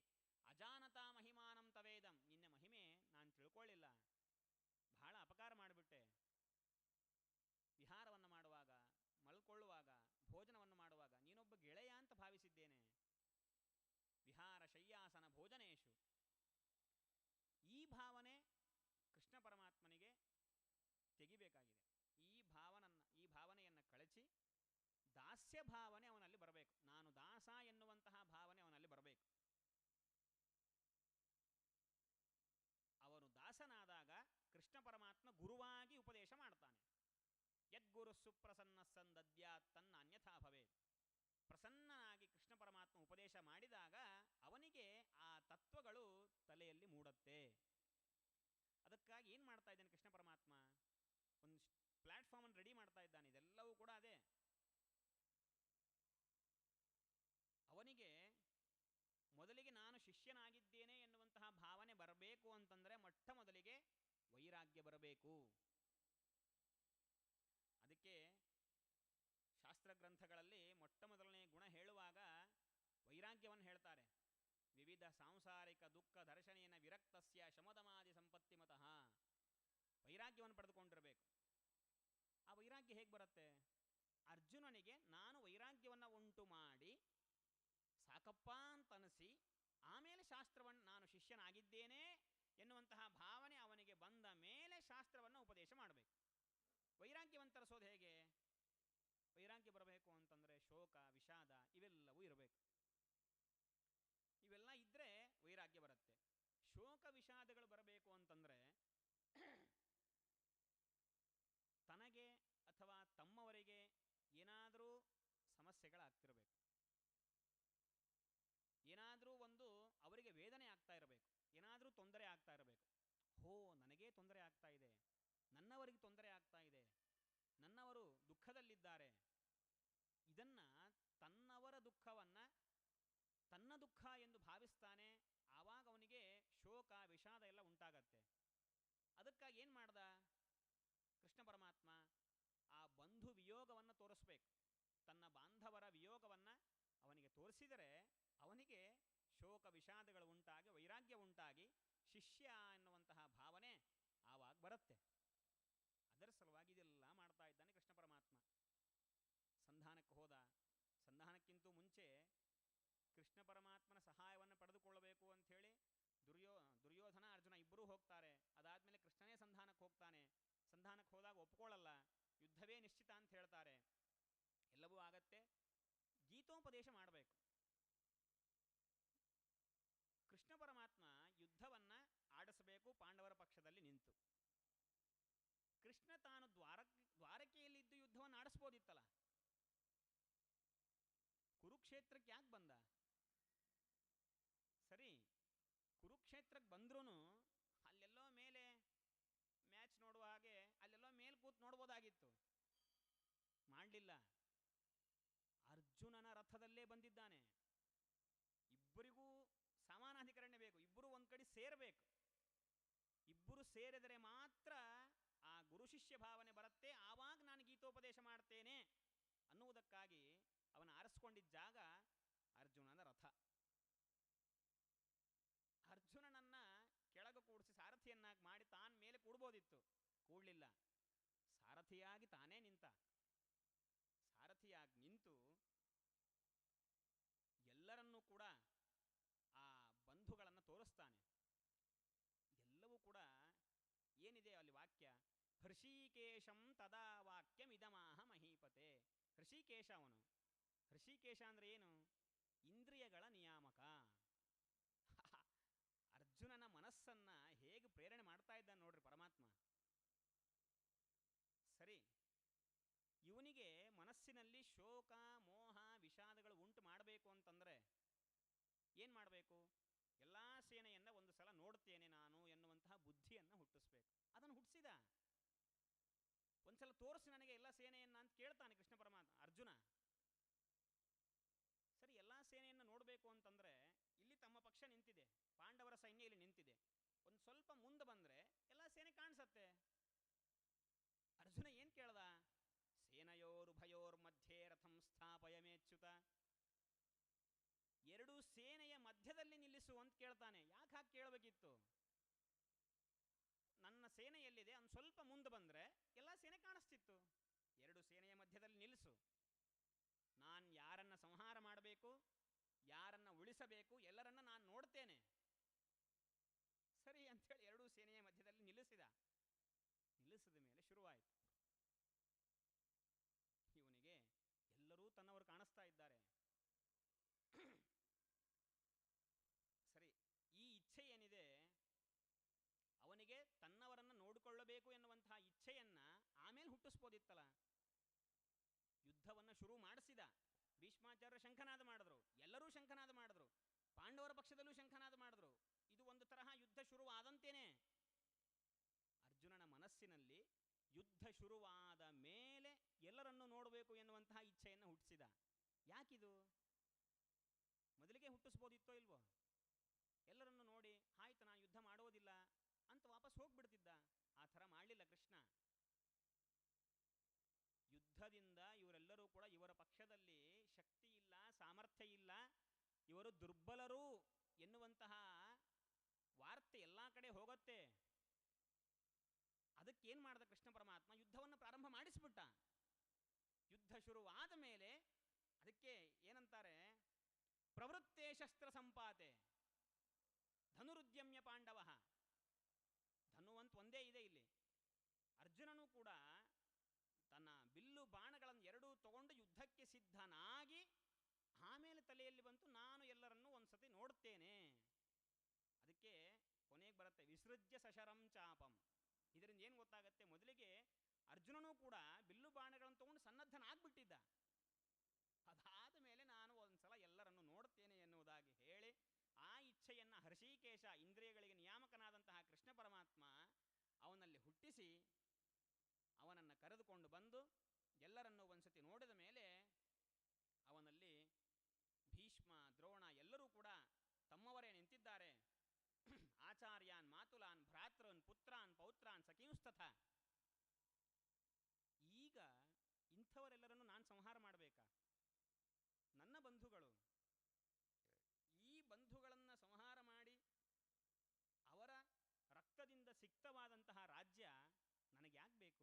ಅಜಾನತಾ ಮಹಿಮಾನಂ ತವೇದಂ. ನಿನ್ನ ಮಹಿಮೆ ನಾನು ತಿಳ್ಕೊಳ್ಳಿಲ್ಲ, ಬಹಳ ಅಪಕಾರ ಮಾಡಿಬಿಟ್ಟೆ. ವಿಹಾರವನ್ನು ಮಾಡುವಾಗ, ಮಲ್ಕೊಳ್ಳುವಾಗ, ಭೋಜನವನ್ನು ಮಾಡುವಾಗ ನೀನೊಬ್ಬ ಗೆಳೆಯ ಅಂತ ಭಾವಿಸಿದ್ದೇನೆ. ವಿಹಾರ ಶಯ್ಯಾಸನ ಭೋಜನೇಶು. ಈ ಭಾವನೆ ಕೃಷ್ಣ ಪರಮಾತ್ಮನಿಗೆ ತೆಗಿಬೇಕಾಗಿದೆ. ಈ ಭಾವನೆಯನ್ನು ಕಳಚಿ ದಾಸ್ಯ ಭಾವನೆ ಅವನಲ್ಲಿ ಬರಬೇಕು. ನಾನು ದಾಸ ಎನ್ನುವಂತಹ ಭಾವನೆ ಅವನಲ್ಲಿ ಬರಬೇಕು. ಅವನು ದಾಸನಾದಾಗ ಕೃಷ್ಣ ಪರಮಾತ್ಮ ಗುರುವಾಗಿ ಉಪದೇಶ ಮಾಡ್ತಾನೆ. ಯದ್ಗುರು ಸುಪ್ರಸನ್ನ ಸಂದದ್ಯಾತ್ ತನ್ನ ಅನ್ಯಥಾ ಭವೇತ್. ಪ್ರಸನ್ನನಾಗಿ ಕೃಷ್ಣ ಪರಮಾತ್ಮ ಉಪದೇಶ ಮಾಡಿದಾಗ ಅವನಿಗೆ ಆ ತತ್ವಗಳು ತಲೆಯಲ್ಲಿ ಮೂಡುತ್ತೆ. ಅದಕ್ಕಾಗಿ ಏನು ಮಾಡ್ತಾ ಇದ್ದಾನೆ ಕೃಷ್ಣ ಪರಮಾತ್ಮ, ಒಂದು ಪ್ಲ್ಯಾಟ್ಫಾರ್ಮನ್ನು ರೆಡಿ ಮಾಡ್ತಾ ಇದ್ದಾನೆ. ಇದೆಲ್ಲವೂ ಕೂಡ ಅದೇ. ಅವನಿಗೆ ಮೊದಲಿಗೆ ನಾನು ಶಿಷ್ಯನಾಗಿದ್ದೇನೆ ಎನ್ನುವಂತಹ ಭಾವನೆ ಬರಬೇಕು ಅಂತಂದರೆ ಮೊಟ್ಟ ಮೊದಲಿಗೆ ವೈರಾಗ್ಯ ಬರಬೇಕು. ಅದಕ್ಕೆ ಶಾಸ್ತ್ರ ಗ್ರಂಥಗಳಲ್ಲಿ ಮೊಟ್ಟ ಮೊದಲನೇ ಗುಣ ಹೇಳುವಾಗ ವೈರಾಗ್ಯವನ್ನು ಹೇಳ್ತಾರೆ. ವಿವಿಧ ಸಾಂಸಾರಿಕ ದುಃಖ ದರ್ಶನೇನ ವಿರಕ್ತಸ್ಯ ಶಮದಮಾದಿ ಸಂಪತ್ತಿ ಮತಃ. ವೈರಾಗ್ಯವನ್ನು ಪಡೆದುಕೊಂಡಿರಬೇಕು. ಆ ವೈರಾಗ್ಯ ಹೇಗೆ ಬರುತ್ತೆ? ಅರ್ಜುನನಿಗೆ ನಾನು ವೈರಾಗ್ಯವನ್ನು ಉಂಟು ಮಾಡಿ ಸಾಕಪ್ಪ ಅಂತನಿಸಿ ಆಮೇಲೆ ಶಾಸ್ತ್ರವನ್ನು ನಾನು ಶಿಷ್ಯನಾಗಿದ್ದೇನೆ ಎನ್ನುವಂತಹ ಭಾವನೆ ಅವನಿಗೆ ಬಂದ ಮೇಲೆ ಶಾಸ್ತ್ರವನ್ನು ಉಪದೇಶ ಮಾಡಬೇಕು. ವೈರಾಗ್ಯವನ್ನು ತರಿಸೋದು ಹೇಗೆ? ವೈರಾಗ್ಯ ಬರಬೇಕು ಅಂತಂದರೆ ಶೋಕ ವಿಷಾದ ಇವೆಲ್ಲವೂ ಇರಬೇಕು. ಇವೆಲ್ಲ ಇದ್ದರೆ ವೈರಾಗ್ಯ ಬರುತ್ತೆ. ಶೋಕ ವಿಷಾದಗಳು ಬರಬೇಕು ಅಂತಂದರೆ ತನಗೆ ಅಥವಾ ತಮ್ಮವರಿಗೆ ಏನಾದರೂ ಸಮಸ್ಯೆಗಳಾಗ್ತಿರಬೇಕು, ಏನಾದರೂ ಒಂದು ಅವರಿಗೆ ವೇದನೆ ಆಗ್ತಾ ಇರಬೇಕು, ಏನಾದರೂ ತೊಂದರೆ ಆಗ್ತಾ ಇರಬೇಕು. ನನಗೇ ತೊಂದರೆ ಆಗ್ತಾ ಇದೆ, ನನ್ನವರಿಗೆ ತೊಂದರೆ ಆಗ್ತಾ ಇದೆ, ನನ್ನವರು ದುಃಖದಲ್ಲಿದ್ದಾರೆ. ಇದನ್ನು ತನ್ನವರ ದುಃಖವನ್ನು ತನ್ನ ದುಃಖ ಎಂದು ಭಾವಿಸ್ತಾನೆ. ಆವಾಗ ಅವನಿಗೆ ಶೋಕ ವಿಷಾದ ಎಲ್ಲ ಉಂಟಾಗತ್ತೆ. ಅದಕ್ಕಾಗಿ ಏನು ಮಾಡ್ದ ಕೃಷ್ಣ ಪರಮಾತ್ಮ? ಆ ಬಂಧು ವಿಯೋಗವನ್ನು ತೋರಿಸ್ಬೇಕು. ತನ್ನ ಬಾಂಧವರ ವಿಯೋಗವನ್ನು ಅವನಿಗೆ ತೋರಿಸಿದರೆ ಅವನಿಗೆ ಶೋಕ ವಿಷಾದಗಳು ಉಂಟಾಗಿ ವೈರಾಗ್ಯ ಉಂಟಾಗಿ ಶಿಷ್ಯ ಎನ್ನುವಂತಹ ಭಾವನೆ ಆವಾಗ ಬರುತ್ತೆ. ಅದರ ಸಲುವಾಗಿ ಇದೆಲ್ಲ ಮಾಡ್ತಾ ಇದ್ದಾನೆ ಕೃಷ್ಣ ಪರಮಾತ್ಮ. ಸಂಧಾನಕ್ಕೆ ಹೋದ. ಸಂಧಾನಕ್ಕಿಂತ ಮುಂಚೆ ಕೃಷ್ಣ ಪರಮಾತ್ಮನ ಸಹಾಯವನ್ನು ಪಡೆದುಕೊಳ್ಳಬೇಕು ಅಂಥೇಳಿ ದುರ್ಯೋಧನ ಅರ್ಜುನ ಇಬ್ಬರೂ ಹೋಗ್ತಾರೆ. ಅದಾದಮೇಲೆ ಕೃಷ್ಣನೇ ಸಂಧಾನಕ್ಕೆ ಹೋಗ್ತಾನೆ. ಸಂಧಾನಕ್ಕೆ ಹೋದಾಗ ಒಪ್ಕೊಳ್ಳಲ್ಲ, ಯುದ್ಧವೇ ನಿಶ್ಚಿತ ಅಂತ ಹೇಳ್ತಾರೆ. ಎಲ್ಲವೂ ಆಗತ್ತೆ. ಗೀತೋಪದೇಶ ಮಾಡಬೇಕು. ಕೃಷ್ಣ ಪರಮಾತ್ಮ ಯುದ್ಧವನ್ನು ಆಡಿಸಬೇಕು ಪಾಂಡವರ ಪಕ್ಷದಲ್ಲಿ ನಿಂತು. ಕೃಷ್ಣ ತಾನು ದ್ವಾರಕೆಯಲ್ಲಿದ್ದು ಯುದ್ಧವನ್ನು ಆಡಿಸ್ಬೋದಿತ್ತಲ್ಲ. ಕುರುಕ್ಷೇತ್ರ ಕುರುಕ್ಷೇತ್ರಕ್ಕೆ ಯಾಕೆ ಬಂದ? ಸರಿ, ಕುರುಕ್ಷೇತ್ರಕ್ಕೆ ಬಂದ್ರೂ ಅಲ್ಲೆಲ್ಲೋ ಮೇಲೆ ಮ್ಯಾಚ್ ನೋಡುವ ಹಾಗೆ ಅಲ್ಲೆಲ್ಲೋ ಮೇಲೆ ಕೂತ್ ನೋಡ್ಬೋದಾಗಿತ್ತು, ಮಾಡಲಿಲ್ಲ. ಅರ್ಜುನನ ರಥದಲ್ಲೇ ಬಂದಿದ್ದಾನೆ. ಇಬ್ಬರಿಗೂ ಸಮಾನಾಧಿಕರಣೆ ಬೇಕು, ಇಬ್ಬರು ಒಂದು ಕಡೆ ಸೇರಬೇಕು. ಇಬ್ಬರು ಸೇರಿದರೆ ಮಾತ್ರ ಆ ಗುರು ಶಿಷ್ಯ ಭಾವನೆ ಬರುತ್ತೆ, ಆವಾಗ ನಾನು ಗೀತೋಪದೇಶ ಮಾಡ್ತೇನೆ ಅನ್ನುವುದಕ್ಕಾಗಿ ಅವನ ಆರಿಸ್ಕೊಂಡಿದ್ದ ಜಾಗ ಅರ್ಜುನನ ರಥ. ಅರ್ಜುನನನ್ನ ಕೆಳಗೆ ಕೂಡಿಸಿ ಸಾರಥಿಯನ್ನಾಗಿ ಮಾಡಿ ತಾನು ಮೇಲೆ ಕೂಡ್ಬೋದಿತ್ತು, ಕೂಡಲಿಲ್ಲ. ಸಾರಥಿಯಾಗಿ ತಾನೇ ನಿಂತ. ಸಾರಥಿಯಾಗಿ ನಿಂತು ಎಲ್ಲರನ್ನೂ ಕೂಡ ಆ ಬಂಧುಗಳನ್ನು ತೋರಿಸ್ತಾನೆ. ಎಲ್ಲವೂ ಕೂಡ ಏನಿದೆ ಅಲ್ಲಿ ವಾಕ್ಯ, ಹೃಷಿಕೇಶಂ ತದಾ ವಾಕ್ಯಂ ಇದಮಾಹ ಮಹೀಪತೆ. ಹೃಷಿಕೇಶ ಅವನು. ಹೃಷಿಕೇಶ ಅಂದರೆ ಏನು? ಇಂದ್ರಿಯಗಳ ನಿಯಾಮಕ. ಅರ್ಜುನನ ಮನಸ್ಸನ್ನ ಹೇಗೆ ಪ್ರೇರಣೆ ಮಾಡ್ತಾ ಇದ್ದಾನೆ ನೋಡ್ರಿ ಪರಮಾತ್ಮ. ಸರಿ, ಇವನಿಗೆ ಮನಸ್ಸಿನಲ್ಲಿ ಶೋಕ ಮೋಹ ವಿಷಾದಗಳು ಉಂಟು ಮಾಡಬೇಕು ಅಂತಂದರೆ ಏನು ಮಾಡಬೇಕು? ಎಲ್ಲ ಸೇನೆಯನ್ನು ಒಂದು ಸಲ ನೋಡ್ತೇನೆ ನಾನು ಎನ್ನುವಂತಹ ಬುದ್ಧಿಯನ್ನು ಹುಟ್ಟಿಸ್ಬೇಕು. ಅದನ್ನು ಹುಟ್ಟಿಸಿದ. ಒಂದ್ಸಲ ತೋರಿಸಿ ನನಗೆ ಎಲ್ಲ ಸೇನೆಯನ್ನು ಅಂತ ಕೇಳ್ತಾನೆ ಕೃಷ್ಣ ಪರಮಾತ್ಮ. ಅರ್ಜುನ ಸರಿ, ಎಲ್ಲ ಸೇನೆಯನ್ನು ನೋಡಬೇಕು ಅಂತಂದರೆ ಇಲ್ಲಿ ತಮ್ಮ ಪಕ್ಷ ನಿಂತಿದೆ, ಪಾಂಡವರ ಸೈನ್ಯ ಇಲ್ಲಿ ನಿಂತಿದೆ. ಒಂದು ಸ್ವಲ್ಪ ಮುಂದೆ ಬಂದರೆ ಎಲ್ಲ ಸೇನೆ ಕಾಣಿಸತ್ತೆ. ಅರ್ಜುನ ಏನು ಕೇಳ್ದ? ಸೇನೆಯೋರುಭಯೋರ್ ಮಧ್ಯೆ ರಥಂ ಸ್ಥಾಪಯಮೇಚ್ಯುತ. ಎರಡು ಸೇನೆಯ ಮಧ್ಯದಲ್ಲಿ ನಿಲ್ಲಿಸು ಅಂತ ಕೇಳ್ತಾನೆ. ಯಾಕೆ ಹಾಗೆ ಕೇಳಬೇಕಿತ್ತು? ನನ್ನ ಸೇನೆ ಎಲ್ಲಿದೆ ಅವ್ನು ಸ್ವಲ್ಪ ಮುಂದೆ ಬಂದರೆ ಎಲ್ಲ ಸೇನೆ ಕಾಣಿಸ್ತಿತ್ತು. ಎರಡು ಸೇನೆಯ ಮಧ್ಯದಲ್ಲಿ ನಿಲ್ಲಿಸು, ನಾನು ಯಾರನ್ನ ಸಂಹಾರ ಮಾಡಬೇಕು, ಯಾರನ್ನ ಉಳಿಸಬೇಕು, ಎಲ್ಲರನ್ನ ನಾನು ನೋಡ್ತೇನೆ. ಸರಿ ಅಂಥೇಳಿ ಎರಡೂ ಸೇನೆಯ ಮಧ್ಯದಲ್ಲಿ ನಿಲ್ಲಿಸಿದ. ನಿಲ್ಲಿಸಿದ ಮೇಲೆ ಶುರುವಾಯಿತು. ಇವನಿಗೆ ಎಲ್ಲರೂ ತನ್ನವರು ಕಾಣಿಸ್ತಾ ಇದ್ದಾರೆ. ಸರಿ, ಈ ಇಚ್ಛೆ ಏನಿದೆ ಅವನಿಗೆ ತನ್ನವರನ್ನು ನೋಡಿಕೊಳ್ಳಬೇಕು ಎನ್ನುವಂತಹ ಇಚ್ಛೆಯನ್ನು ಆಮೇಲೆ ಹುಟ್ಟಿಸ್ಬೋದಿತ್ತಲ್ಲ. ಯುದ್ಧವನ್ನು ಶುರು ಮಾಡಿಸಿದ. ಭೀಷ್ಮಾಚಾರ್ಯರು ಶಂಖನಾದ ಮಾಡಿದ್ರು, ಎಲ್ಲರೂ ಶಂಖನಾದ ಮಾಡಿದ್ರು, ಪಾಂಡವರ ಪಕ್ಷದಲ್ಲೂ ಶಂಖನಾದ ಮಾಡಿದ್ರು. ಇದು ಒಂದು ತರಹ ಯುದ್ಧ ಶುರುವಾದಂತೇನೆ. ಅರ್ಜುನನ ಮನಸ್ಸಿನಲ್ಲಿ ಯುದ್ಧ ಶುರುವಾದ ಮೇಲೆ ಎಲ್ಲರನ್ನೂ ನೋಡಬೇಕು ಎನ್ನುವಂತಹ ಇಚ್ಛೆಯನ್ನು ಹುಟ್ಟಿಸಿದ. ಯಾಕಿದು? ಮೊದಲಿಗೆ ಹುಟ್ಟಿಸ್ಬೋದಿತ್ತೋ ಇಲ್ವೋ? ಎಲ್ಲರನ್ನು ನೋಡಿ ಆಯ್ತು ನಾನು ಯುದ್ಧ ಮಾಡೋದಿಲ್ಲ ಅಂತ ವಾಪಸ್ ಹೋಗ್ಬಿಡ್ತಿದ್ದ. ಆ ಥರ ಮಾಡಲಿಲ್ಲ ಕೃಷ್ಣ. ಯುದ್ಧದಿಂದ ಇವರೆಲ್ಲರೂ ಕೂಡ ಇವರ ಪಕ್ಷದಲ್ಲಿ ಶಕ್ತಿ ಇಲ್ಲ, ಸಾಮರ್ಥ್ಯ ಇಲ್ಲ, ಇವರು ದುರ್ಬಲರು ಎನ್ನುವಂತಹ ವಾರ್ತೆ ಎಲ್ಲ ಕಡೆ ಹೋಗುತ್ತೆ. ಅದಕ್ಕೇನು ಮಾಡಿದ ಕೃಷ್ಣ ಪರಮಾತ್ಮ? ಯುದ್ಧವನ್ನು ಪ್ರಾರಂಭ ಮಾಡಿಸ್ಬಿಟ್ಟ. ಯುದ್ಧ ಶುರುವಾದ ಮೇಲೆ ಅದಕ್ಕೆ ಏನಂತಾರೆ? ಪ್ರವೃತ್ತೇ ಶಸ್ತ್ರ ಸಂಪಾತೆ ಧನುರುದ್ಯಮ್ಯ ಪಾಂಡವ. ಧನುವಂತ ಒಂದೇ ಇದೆ ಇಲ್ಲಿ. ಅರ್ಜುನನು ಕೂಡ ತನ್ನ ಬಿಲ್ಲು ಬಾಣಗಳನ್ನು ಎರಡೂ ತಗೊಂಡು ಯುದ್ಧಕ್ಕೆ ಸಿದ್ಧನಾಗಿ ಆಮೇಲೆ ತಲೆಯಲ್ಲಿ ಬಂತು ನಾನು ಎಲ್ಲರನ್ನೂ ಒಂದ್ಸತಿ ನೋಡ್ತೇನೆ. ಅದಕ್ಕೆ ಕೊನೆಗೆ ಬರುತ್ತೆ ವಿಸೃಜ್ಯ ಸಶರಂ ಚಾಪಂ. ಇದರಿಂದ ಏನು ಗೊತ್ತಾಗತ್ತೆ? ಮೊದಲಿಗೆ ಅರ್ಜುನನೂ ಕೂಡ ಬಿಲ್ಲು ಬಾಣಗಳನ್ನು ತಗೊಂಡು ಸನ್ನದ್ಧನಾಗ್ಬಿಟ್ಟಿದ್ದ. ಅದಾದ ಮೇಲೆ ನಾನು ಒಂದ್ಸಲ ಎಲ್ಲರನ್ನು ನೋಡ್ತೇನೆ ಎನ್ನುವುದಾಗಿ ಹೇಳಿ ಆ ಇಚ್ಛೆಯನ್ನು ಹರ್ಷಿಕೇಶ, ಇಂದ್ರಿಯಗಳಿಗೆ ನಿಯಾಮಕನಾದಂತಹ ಕೃಷ್ಣ ಪರಮಾತ್ಮ ಅವನಲ್ಲಿ ಹುಟ್ಟಿಸಿ ಅವನನ್ನು ಕರೆದುಕೊಂಡು ಬಂದು ಎಲ್ಲರನ್ನೂ ಒಂದ್ಸತಿ ನೋಡಿದ ಮೇಲೆ ಅವನಲ್ಲಿ ಭೀಷ್ಮ, ದ್ರೋಣ ಎಲ್ಲರೂ ಕೂಡ ತಮ್ಮವರೇ ನಿಂತಿದ್ದಾರೆ. ಆಚಾರ್ಯಾನ್ ಮಾತುಲಾನ್ ಭ್ರಾತೃನ್ ಪುತ್ರಾನ್ ಪೌತ್ರಾನ್ ಸಖೀಂಸ್ತಥ. ಈಗ ಇಂಥವರೆಲ್ಲರನ್ನು ನಾನು ಸಂಹಾರ ಮಾಡಬೇಕಾ? ನನ್ನ ಬಂಧುಗಳು, ಈ ಬಂಧುಗಳನ್ನು ಸಂಹಾರ ಮಾಡಿ ಅವರ ರಕ್ತದಿಂದ ಸಿಕ್ತವಾದಂತಹ ರಾಜ್ಯ ನನಗೆ ಯಾಕೆ ಬೇಕು?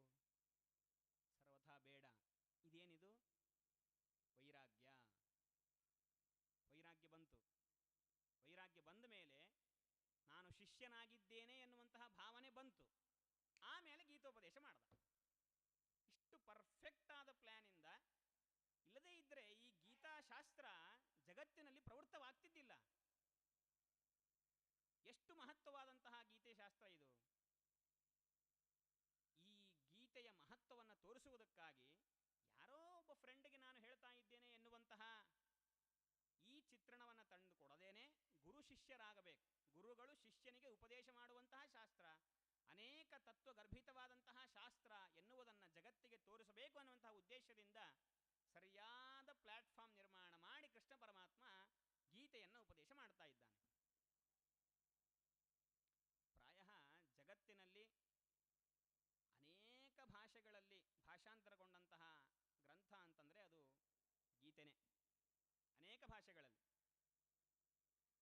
ಸರ್ವಥಾ ಬೇಡ. ಇದೇನಿದು? ವೈರಾಗ್ಯ. ವೈರಾಗ್ಯ ಬಂತು. ವೈರಾಗ್ಯ ಬಂದ ಮೇಲೆ ನಾನು ಶಿಷ್ಯನಾಗಿದ್ದೇನೆ ಎನ್ನುವಂತಹ ಭಾವನೆ ಬಂತು. ಆಮೇಲೆ ಗೀತೋಪದೇಶ ಮಾಡ್ದ. ಇಷ್ಟು ಪರ್ಫೆಕ್ಟ್ ಆದ ಪ್ಲ್ಯಾನಿಂದ ಇಲ್ಲದೇ ಇದ್ದರೆ ಈ ಗೀತಾಶಾಸ್ತ್ರ ಜಗತ್ತಿನಲ್ಲಿ ಪ್ರವೃತ್ತವಾಗ್ತಿದ್ದಿಲ್ಲ. ಎಷ್ಟು ಮಹತ್ವವಾದಂತಹ ಗೀತೆಶಾಸ್ತ್ರ ಇದು. ಈ ಗೀತೆಯ ಮಹತ್ವವನ್ನು ತೋರಿಸುವುದಕ್ಕಾಗಿ ಯಾರೋ ಒಬ್ಬ ಫ್ರೆಂಡ್ಗೆ ನಾನು ಹೇಳ್ತಾ ಇದ್ದೇನೆ ಎನ್ನುವಂತಹ ಶಿಷ್ಯರಾಗಬೇಕು. ಗುರುಗಳು ಶಿಷ್ಯನಿಗೆ ಉಪದೇಶ ಮಾಡುವಂತಹ ಶಾಸ್ತ್ರ, ಅನೇಕ ತತ್ವಗರ್ಭಿತವಾದಂತಹ ಶಾಸ್ತ್ರ ಎನ್ನುವುದನ್ನು ಜಗತ್ತಿಗೆ ತೋರಿಸಬೇಕು ಅನ್ನುವಂತಹ ಉದ್ದೇಶದಿಂದ ಸರಿಯಾದ ಪ್ಲಾಟ್ಫಾರ್ಮ್ ನಿರ್ಮಾಣ ಮಾಡಿ ಕೃಷ್ಣ ಪರಮಾತ್ಮ ಗೀತೆಯನ್ನು ಉಪದೇಶ ಮಾಡ್ತಾ ಇದ್ದಾನೆ. ಪ್ರಾಯ ಜಗತ್ತಿನಲ್ಲಿ ಅನೇಕ ಭಾಷೆಗಳಲ್ಲಿ ಭಾಷಾಂತರಗೊಂಡಂತಹ ಗ್ರಂಥ ಅಂತಂದರೆ ಅದು ಗೀತೆನೇ. ಅನೇಕ ಭಾಷೆಗಳಲ್ಲಿ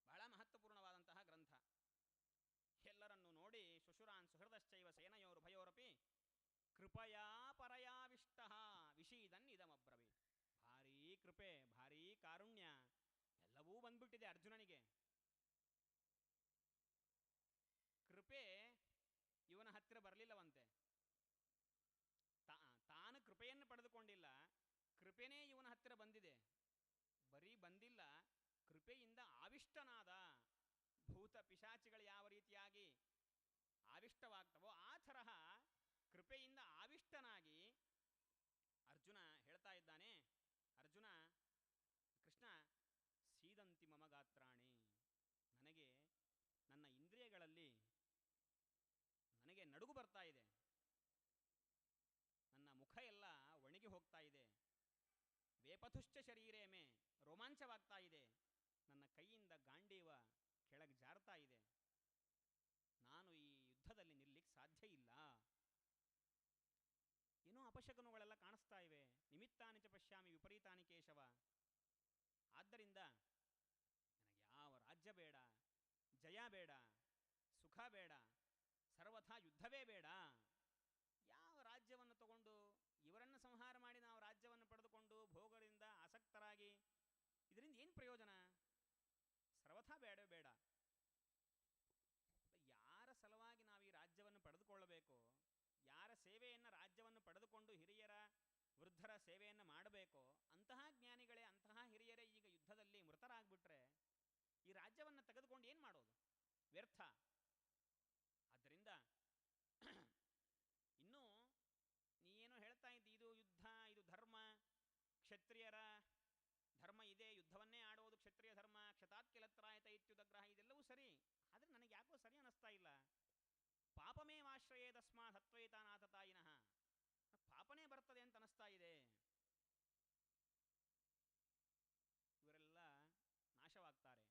ಬಹಳ ಮಹತ್ವಪೂರ್ಣವಾದಂತಹ ಗ್ರಂಥ. ಎಲ್ಲರನ್ನು ನೋಡಿ ಶುಶುರಾನ್ ಸುಹೃದಶ್ಚೈವ ಸೇನಯೋರು ಭಯೋರಪಿ ಕೃಪಯಾ ಪರಯಾವಿಷ್ಟ ವಿಷೀದನ್ ಇದಮಬ್ರವೀತ್. ಭಾರೀ ಕೃಪೆ, ಭಾರೀ ಕಾರುಣ್ಯ ಎಲ್ಲವೂ ಬಂದ್ಬಿಟ್ಟಿದೆ ಅರ್ಜುನನಿಗೆ. ಕೃಪೆ ಇವನ ಹತ್ತಿರ ಬರಲಿಲ್ಲವಂತೆ. ತಾನು ಕೃಪೆಯನ್ನು ಪಡೆದುಕೊಂಡಿಲ್ಲ, ಕೃಪೆನೇ ಇವನ ಹತ್ತಿರ ಬಂದಿದೆ. ಬರೀ ಬಂದಿಲ್ಲ, ಕೃಪೆಯಿಂದ ಆವಿಷ್ಟನಾದ. ಭೂತ ಪಿಶಾಚಿಗಳು ಯಾವ ರೀತಿಯಾಗಿ ಆವಿಷ್ಟವಾಗ್ತವೋ ಆ ತರಹ ಕೃಪೆಯಿಂದ ಆವಿಷ್ಟನಾಗಿ ಅರ್ಜುನ ಹೇಳ್ತಾ ಇದ್ದಾನೆ. ಅರ್ಜುನ, ಕೃಷ್ಣ ಸೀದಂತಿ ಮಮ ಗಾತ್ರಾಣಿ, ನನಗೆ ನನ್ನ ಇಂದ್ರಿಯಗಳಲ್ಲಿ ನನಗೆ ನಡುಗು ಬರ್ತಾ ಇದೆ, ನನ್ನ ಮುಖ ಎಲ್ಲ ಒಣಗಿ ಹೋಗ್ತಾ ಇದೆ. ವೇಪಥುಶ್ಚ ಶರೀರೇ ಮೇ, ರೋಮಾಂಚವಾಗ್ತಾ ಇದೆ. ನನ್ನ ಕೈಯಿಂದ ಗಾಂಡೀವ ಕೆಳಗೆ ಜಾರ್ತಾ ಇದೆ. ನಾನು ಈ ಯುದ್ಧದಲ್ಲಿ ನಿಲ್ಲಿಕ್ಕೆ ಸಾಧ್ಯ ಇಲ್ಲ. ಏನೋ ಅಪಶಕುನಗಳೆಲ್ಲ ಕಾಣಿಸ್ತಾ ಇವೆ. ನಿಮಿತ್ತಾನಿ ಚ ಪಶ್ಯಾಮಿ ವಿಪರೀತಾನಿ ಕೇಶವ. ಆದ್ದರಿಂದ ನನಗೆ ಯಾವ ರಾಜ್ಯ ಬೇಡ, ಜಯ ಬೇಡ, ಸುಖ ಬೇಡ, ಸರ್ವಥಾ ಯುದ್ಧವೇ ಬೇಡ. ಯಾವ ರಾಜ್ಯವನ್ನು ತಗೊಂಡು ಇವರನ್ನು ಸಂಹಾರ ಮಾಡಿ ನಾವು ರಾಜ್ಯವನ್ನು ಪಡೆದುಕೊಂಡು ಭೋಗದಿಂದ ಆಸಕ್ತರಾಗಿ ಇದರಿಂದ ಏನು ಪ್ರಯೋಜನ? ಸರ್ವಥಾ ಬೇಡ ಬೇಡ. ಯಾರ ಸಲುವಾಗಿ ನಾವು ಈ ರಾಜ್ಯವನ್ನು ಪಡೆದುಕೊಳ್ಳಬೇಕು, ಯಾರ ಸೇವೆಯನ್ನು ರಾಜ್ಯವನ್ನು ಪಡೆದುಕೊಂಡು ಹಿರಿಯರ ವೃದ್ಧರ ಸೇವೆಯನ್ನು ಮಾಡಬೇಕೋ ಅಂತಹ ಜ್ಞಾನಿಗಳೇ, ಅಂತಹ ಹಿರಿಯರೇ ಈಗ ಯುದ್ಧದಲ್ಲಿ ಮೃತರಾಗ್ಬಿಟ್ರೆ ಈ ರಾಜ್ಯವನ್ನು ತೆಗೆದುಕೊಂಡು ಏನು ಮಾಡೋದು? ವ್ಯರ್ಥ. ಆದ್ದರಿಂದ ಇನ್ನೂ ನೀನು ಹೇಳ್ತಾ ಇದ್ದಿ ಇದು ಯುದ್ಧ, ಇದು ಧರ್ಮ, ಕ್ಷತ್ರಿಯರ ಧರ್ಮ ಇದೆ, ಯುದ್ಧವನ್ನೇ ಆಡುವುದು ಕ್ಷತ್ರಿಯ ಧರ್ಮ, ಕ್ಷತಾತ್ ಕಿಲತ್ರಾಯತ ಇತ್ಯುದಗ್ರಹ, ಇದೆಲ್ಲವೂ ಸರಿ. ಆದರೆ ನನಗೆ ಯಾಕೋ ಸರಿ ಅನ್ನಿಸ್ತಾ ಇಲ್ಲ. ಪಾಪಮೇವಾಶ್ರಯೇದಸ್ಮಾತ್ ಹತ್ವೈತಾನಾಥತಾಯಿನಃ, ಪಾಪನೇ ಬರ್ತದೆ ಅಂತ ಅನ್ನಿಸ್ತಾ ಇದೆ. ಇವರೆಲ್ಲ ನಾಶವಾಗ್ತಾರೆ.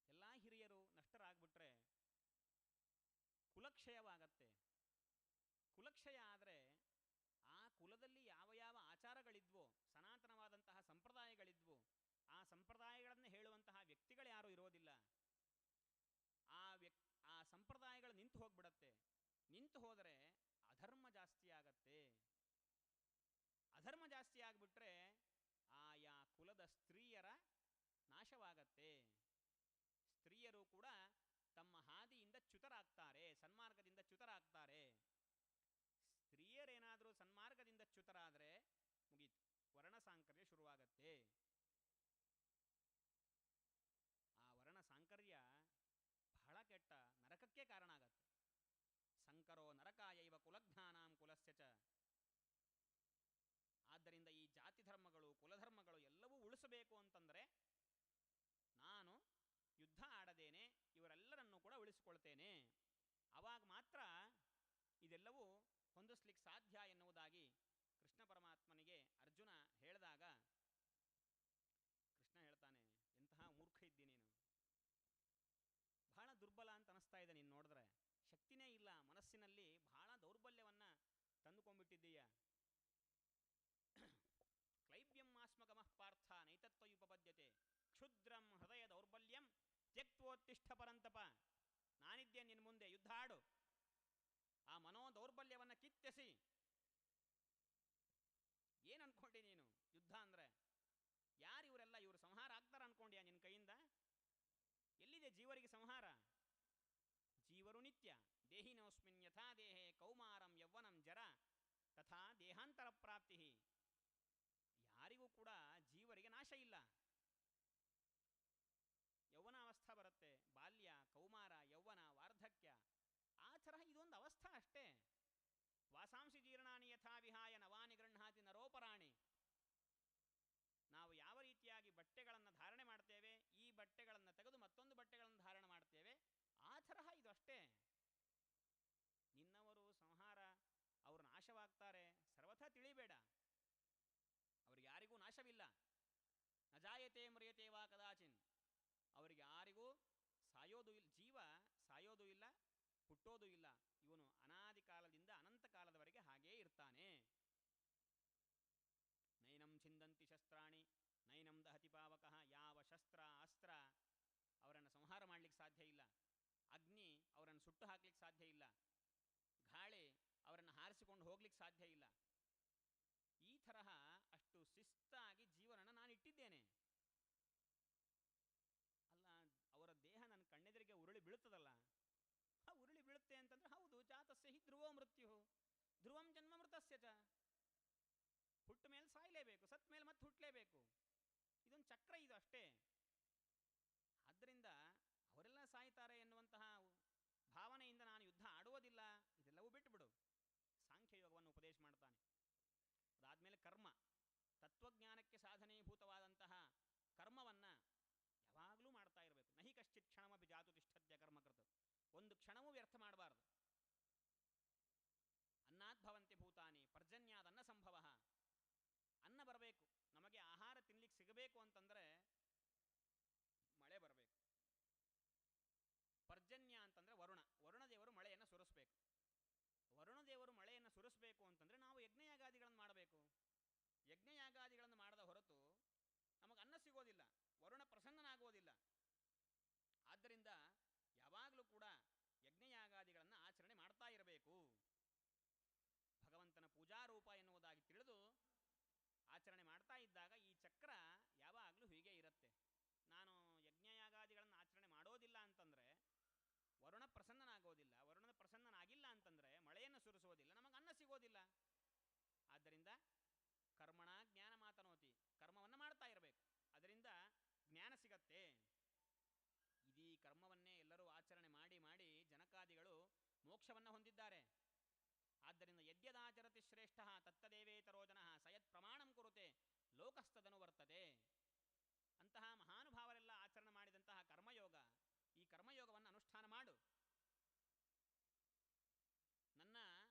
ಎಲ್ಲ ಹಿರಿಯರು ನಷ್ಟರಾಗ್ಬಿಟ್ರೆ ಕುಲಕ್ಷಯವಾಗತ್ತೆ. ಕುಲಕ್ಷಯ ಆದರೆ ಆ ಕುಲದಲ್ಲಿ ಯಾವ ಯಾವ ಆಚಾರಗಳಿದ್ವೋ, ಸನಾತನವಾದಂತಹ ಸಂಪ್ರದಾಯಗಳಿದ್ವೋ, ಆ ಸಂಪ್ರದಾಯಗಳನ್ನು ಹೇಳುವಂತಹ ವ್ಯಕ್ತಿಗಳು ಯಾರೂ ಇರೋದಿಲ್ಲ. ಆ ಸಂಪ್ರದಾಯಗಳು ನಿಂತು ಹೋಗ್ಬಿಡತ್ತೆ. ನಿಂತು ಹೋದರೆ ಅಧರ್ಮ ಜಾಸ್ತಿ ಆಗತ್ತೆ. ಅಧರ್ಮ ಜಾಸ್ತಿ ಆಗಿಬಿಟ್ರೆ ಆಯಾ ಕುಲದ ಸ್ತ್ರೀಯರ ನಾಶವಾಗತ್ತೆ. ಸ್ತ್ರೀಯರು ಕೂಡ ತಮ್ಮ ಹಾದಿಯಿಂದ ಚ್ಯುತರಾಗ್ತಾರೆ, ಸನ್ಮಾರ್ಗದಿಂದ ಚ್ಯುತರಾಗ್ತಾರೆ. ಸ್ತ್ರೀಯರೇನಾದರೂ ಸನ್ಮಾರ್ಗದಿಂದ ಚ್ಯುತರಾದರೆ ಮುಗೀತು, ವರ್ಣ ಸಾಂಕರ್ಯ ಶುರುವಾಗತ್ತೆ. ಆ ವರ್ಣ ಸಾಂಕರ್ಯ ಬಹಳ ಕೆಟ್ಟ ನರಕಕ್ಕೆ ಕಾರಣ ಆಗತ್ತೆ. ಸಂಕರೋ ನರಕಾಯೈವ ಕುಲಜ್ಞಾನಾಂ ಕುಲಸ್ಯ ಚ. ಆದ್ದರಿಂದ ಈ ಜಾತಿ ಧರ್ಮಗಳು, ಕುಲಧರ್ಮಗಳು ಎಲ್ಲವೂ ಉಳಿಸಬೇಕು ಅಂತಂದರೆ ನಾನು ಯುದ್ಧ ಆಡದೇನೆ ಇವರೆಲ್ಲರನ್ನೂ ಕೂಡ ಉಳಿಸಿಕೊಳ್ತೇನೆ. ಆವಾಗ ಮಾತ್ರ ಇದೆಲ್ಲವೂ ಹೊಂದಿಸ್ಲಿಕ್ಕೆ ಸಾಧ್ಯ ಎನ್ನುವುದಾಗಿ ಕೃಷ್ಣ ಪರಮಾತ್ಮನಿಗೆ ಅರ್ಜುನ ಹೇಳಿದಾಗ ಕೃಷ್ಣ ಹೇಳ್ತಾನೆ, ಎಂತಹ ಮೂರ್ಖ ಇದ್ದಿ ನೀನು, ಬಹಳ ದುರ್ಬಲ ಅಂತ ಅನಿಸ್ತಾ ಇದೆ ನೀನು ನೋಡಿದ್ರೆ, ಶಕ್ತಿನೇ ಇಲ್ಲ, ಮನಸ್ಸಿನಲ್ಲಿ ಬಹಳ ದೌರ್ಬಲ್ಯವನ್ನು ತಂದುಕೊಂಡ್ಬಿಟ್ಟಿದ್ದೀಯ. ಕ್ಲೈಬ್ಯಂ ಆಸ್ಮಗಮಃ ಪಾರ್ಥ ನೈತತ್ವಯುಪಪದ್ಯತೆ ಕ್ಷುದ್ರಂ ಹೃದಯ ದೌರ್ಬಲ್ಯಂ ತ್ಯಕ್ತೋತ್ತಿಷ್ಠ ಪರಂತಪ. ನಾನಿದ್ದೆ ನಿನ್ನ ಮುಂದೆ, ಯುದ್ಧ ಆಡು. ಆ ಮನೋ ದೌರ್ಬಲ್ಯವನ್ನು ಕಿತ್ತೆಸಿ. ಏನು ಅನ್ಕೊಂಡಿ ನೀನು? ಯುದ್ಧ ಅಂದರೆ ಯಾರು ಇವರೆಲ್ಲ? ಇವರು ಸಂಹಾರ ಆಗ್ತಾರ ಅನ್ಕೊಂಡ್ಯಾ ನಿನ್ನ ಕೈಯಿಂದ? ಎಲ್ಲಿದೆ ಜೀವರಿಗೆ ಸಂಹಾರ? ಜೀವರು ನಿತ್ಯ. ದೇಹಿನೋಸ್ಮಿನ್ ಯಥಾ ದೇಹೇ ಕೌಮಾರಂ ಯೌವನಂ ಜರ ತಥಾ ದೇಹಾಂತರ ಪ್ರಾಪ್ತಿ. ಯಾರಿಗೂ ಕೂಡ ಜೀವರಿಗೆ ನಾಶ ಇಲ್ಲ. ಯೌವನಾವಸ್ಥಾ ಬರುತ್ತೆ, ಬಾಲ್ಯ, ಕೌಮಾರ, ಯೌವನ, ವಾರ್ಧಕ್ಯ, ಆ ತರಹ ಇದೊಂದು ಅವಸ್ಥಾ ಅಷ್ಟೇ. ವಾಸಾಂಸಿ ಜೀರ್ಣಾನಿ ಯಥಾ ವಿಹಾಯ ನವಾನಿ ಗೃಹಾತಿ ನರೋಪರಾಣಿ. ನಾವು ಯಾವ ರೀತಿಯಾಗಿ ಬಟ್ಟೆಗಳನ್ನು ಧಾರಣೆ ಮಾಡ್ತೇವೆ, ಈ ಬಟ್ಟೆ ಬಟ್ಟೆಗಳನ್ನು ತೆಗೆದು ಮತ್ತೊಂದು ಬಟ್ಟೆಗಳನ್ನು ಧಾರಣ ಮಾಡ್ತೇವೆ. ಆ ತರಹ ಇದು ಅಷ್ಟೇ. ನಿನ್ನವರು ಸಂಹಾರ, ಅವರು ನಾಶವಾಗ್ತಾರೆ ಸರ್ವಥಾ ತಿಳಿಬೇಡ. ಅವ್ರಿಗೆ ಯಾರಿಗೂ ನಾಶವಿಲ್ಲ. ನಜಾಯತೆ ಮ್ರಿಯತೆ ವಾ ಕದಾಚಿನ್. ಅವರಿಗೆ ಯಾರಿಗೂ ಸಾಯೋದು ಇಲ್ಲ, ಜೀವ ಸಾಯೋದು ಇಲ್ಲ, ಹುಟ್ಟೋದು ಇಲ್ಲ. ಇವನು ಅನಾದಿ ಕಾಲದಿಂದ ಅನಂತ ಕಾಲದವರೆಗೆ ಹಾಗೇ ಇರ್ತಾನೆ. ನೈನಂ ಛಿಂದಂತಿ ಶಸ್ತ್ರಾಣಿ ನೈನಂ ದಹತಿ ಪಾವಕಃ. ಯಾವ ಶಸ್ತ್ರ ಅಸ್ತ್ರ ಅವರನ್ನು ಸಂಹಾರ ಮಾಡಲಿಕ್ಕೆ ಸಾಧ್ಯ ಇಲ್ಲ. ಅಗ್ನಿ ಅವರನ್ನು ಸುಟ್ಟು ಹಾಕ್ಲಿಕ್ಕೆ ಸಾಧ್ಯ ಇಲ್ಲ. ಗಾಳಿ ಅವರನ್ನು ಹಾರಿಸಿಕೊಂಡು ಹೋಗ್ಲಿಕ್ಕೆ ಸಾಧ್ಯ ಇಲ್ಲ. ಈ ತರಹ ಅಷ್ಟು ಶಿಸ್ತಾಗಿ ಜೀವನನ ನಾನು ಇಟ್ಟಿದ್ದೇನೆ. ಅಲ್ಲ, ಅವರ ದೇಹ ನನ್ನ ಕಣ್ಣೆದರಿಗೆ ಉರುಳಿ ಬೀಳುತ್ತದಲ್ಲ. ಉರುಳಿ ಬೀಳುತ್ತೆ ಅಂತಂದ್ರೆ ಹೌದು, ಜಾತಸ್ಯ ಹಿ ಧ್ರುವೋ ಮೃತ್ಯು ಧ್ರುವಂ ಜನ್ಮ ಮೃತಸ್ಯ ಚ. ಹುಟ್ಟ ಮೇಲೆ ಸಾಯಲೇಬೇಕು, ಸತ್ ಮೇಲೆ ಮತ್ತೆ ಹುಟ್ಟಲೇಬೇಕು. ಇದೊಂದು ಚಕ್ರ, ಇದು ಅಷ್ಟೇ. ಆದ್ದರಿಂದ ಅವರೆಲ್ಲ ಸಾಯ್ತಾರೆ ಎನ್ನುವಂತಹ ಭಾವನೆಯಿಂದ ನಾನು ಯುದ್ಧ ಆಡುವುದಿಲ್ಲ, ಇದೆಲ್ಲವೂ ಬಿಟ್ಟುಬಿಡು. ಸಾಂಖ್ಯಯೋಗವನ್ನು ಉಪದೇಶ ಮಾಡ್ತಾನೆ. ಅದಾದಮೇಲೆ ಕರ್ಮ, ತತ್ವಜ್ಞಾನಕ್ಕೆ ಸಾಧನೀಭೂತವಾದಂತಹ ಕರ್ಮವನ್ನು ಯಾವಾಗಲೂ ಮಾಡ್ತಾ ಇರಬೇಕು. ನಹಿ ಕಶ್ಚಿತ್ ಕ್ಷಣಮಪಿ ಜಾತು ತಿಷ್ಠತ್ಯ ಕರ್ಮಕೃತ. ಒಂದು ಕ್ಷಣವೂ ವ್ಯರ್ಥ ಮಾಡಬಾರ್ದು. ಅನ್ನದ್ಭವಂತಿ ಭೂತಾನಿ ಪರ್ಜನ್ಯಾದನ್ನ ಸಂಭವ. ಅನ್ನ ಬರಬೇಕು, ನಮಗೆ ಆಹಾರ ತಿನ್ಲಿಕ್ಕೆ ಸಿಗಬೇಕು ಅಂತಂದರೆ ಮಳೆ ಬರಬೇಕು. ಪರ್ಜನ್ಯ ಅಂತಂದರೆ ವರುಣ ದೇವರು ಮಳೆಯನ್ನು ಸುರಿಸಬೇಕು. ವರುಣದೇವರು ಮಳೆಯನ್ನು ಸುರಿಸಬೇಕು ಅಂತಂದರೆ ನಾವು ಯಜ್ಞಯಾಗಾದಿಗಳನ್ನು ಮಾಡಬೇಕು. ಯಜ್ಞಯಾಗಾದಿಗಳನ್ನು ಮಾಡದ ಹೊರತು ನಮಗೆ ಅನ್ನ ಸಿಗೋದಿಲ್ಲ, ವರುಣ ಪ್ರಸನ್ನನಾಗುವುದಿಲ್ಲ. ಆದ್ದರಿಂದ ಯಾವಾಗಲೂ ಕೂಡ ಯಜ್ಞಯಾಗಾದಿಗಳನ್ನು ಆಚರಣೆ ಮಾಡ್ತಾ ಇರಬೇಕು. ಭಗವಂತನ ಪೂಜಾರೂಪ ಎನ್ನುವುದಾಗಿ ತಿಳಿದು ಆಚರಣೆ ಮಾಡ್ತಾ ಇದ್ದಾಗ ಈ ಚಕ್ರ ಯಾವಾಗಲೂ ಹೀಗೆ ಇರುತ್ತೆ. ನಾನು ಯಜ್ಞಯಾಗಾದಿಗಳನ್ನು ಆಚರಣೆ ಮಾಡೋದಿಲ್ಲ ಅಂತಂದರೆ ವರುಣ ಪ್ರಸನ್ನನಾಗೋದಿಲ್ಲ, ವರುಣನ ಪ್ರಸನ್ನನಾಗಿಲ್ಲ ಅಂತಂದರೆ ಮಳೆಯನ್ನು ಸುರಿಸೋದಿಲ್ಲ, ನಮಗೆ ಅನ್ನ ಸಿಗೋದಿಲ್ಲ. ಆದ್ದರಿಂದ ಕರ್ಮಣ ಜ್ಞಾನ ಮಾತನೋತಿ, ಕರ್ಮವನ್ನು ಮಾಡ್ತಾ ಇರಬೇಕು, ಅದರಿಂದ ಜ್ಞಾನ ಸಿಗತ್ತೆ. ಇದೀ ಕರ್ಮವನ್ನೇ ಎಲ್ಲರೂ ಆಚರಣೆ ಮಾಡಿ ಮಾಡಿ ಜನಕಾದಿಗಳು ಮೋಕ್ಷವನ್ನು ಹೊಂದಿದ್ದಾರೆ. ಆದ್ದರಿಂದ ಯದ್ಯದಾಚರತಿ ಶ್ರೇಷ್ಠ ತತ್ತದೇವೇತರೋ ಜನಃ ಸಯತ್ ಪ್ರಮಾಣಂ ಕುರುತೆ ಲೋಕಸ್ತದನು ವರ್ತತೆ. ಅಂತಹ ಮಹಾನುಭಾವರೆಲ್ಲ ಆಚರಣೆ ಮಾಡಿದಂತಹ ಕರ್ಮಯೋಗ, ಈ ಕರ್ಮಯೋಗವನ್ನು ಅನುಷ್ಠಾನ ಮಾಡು. ನನ್ನ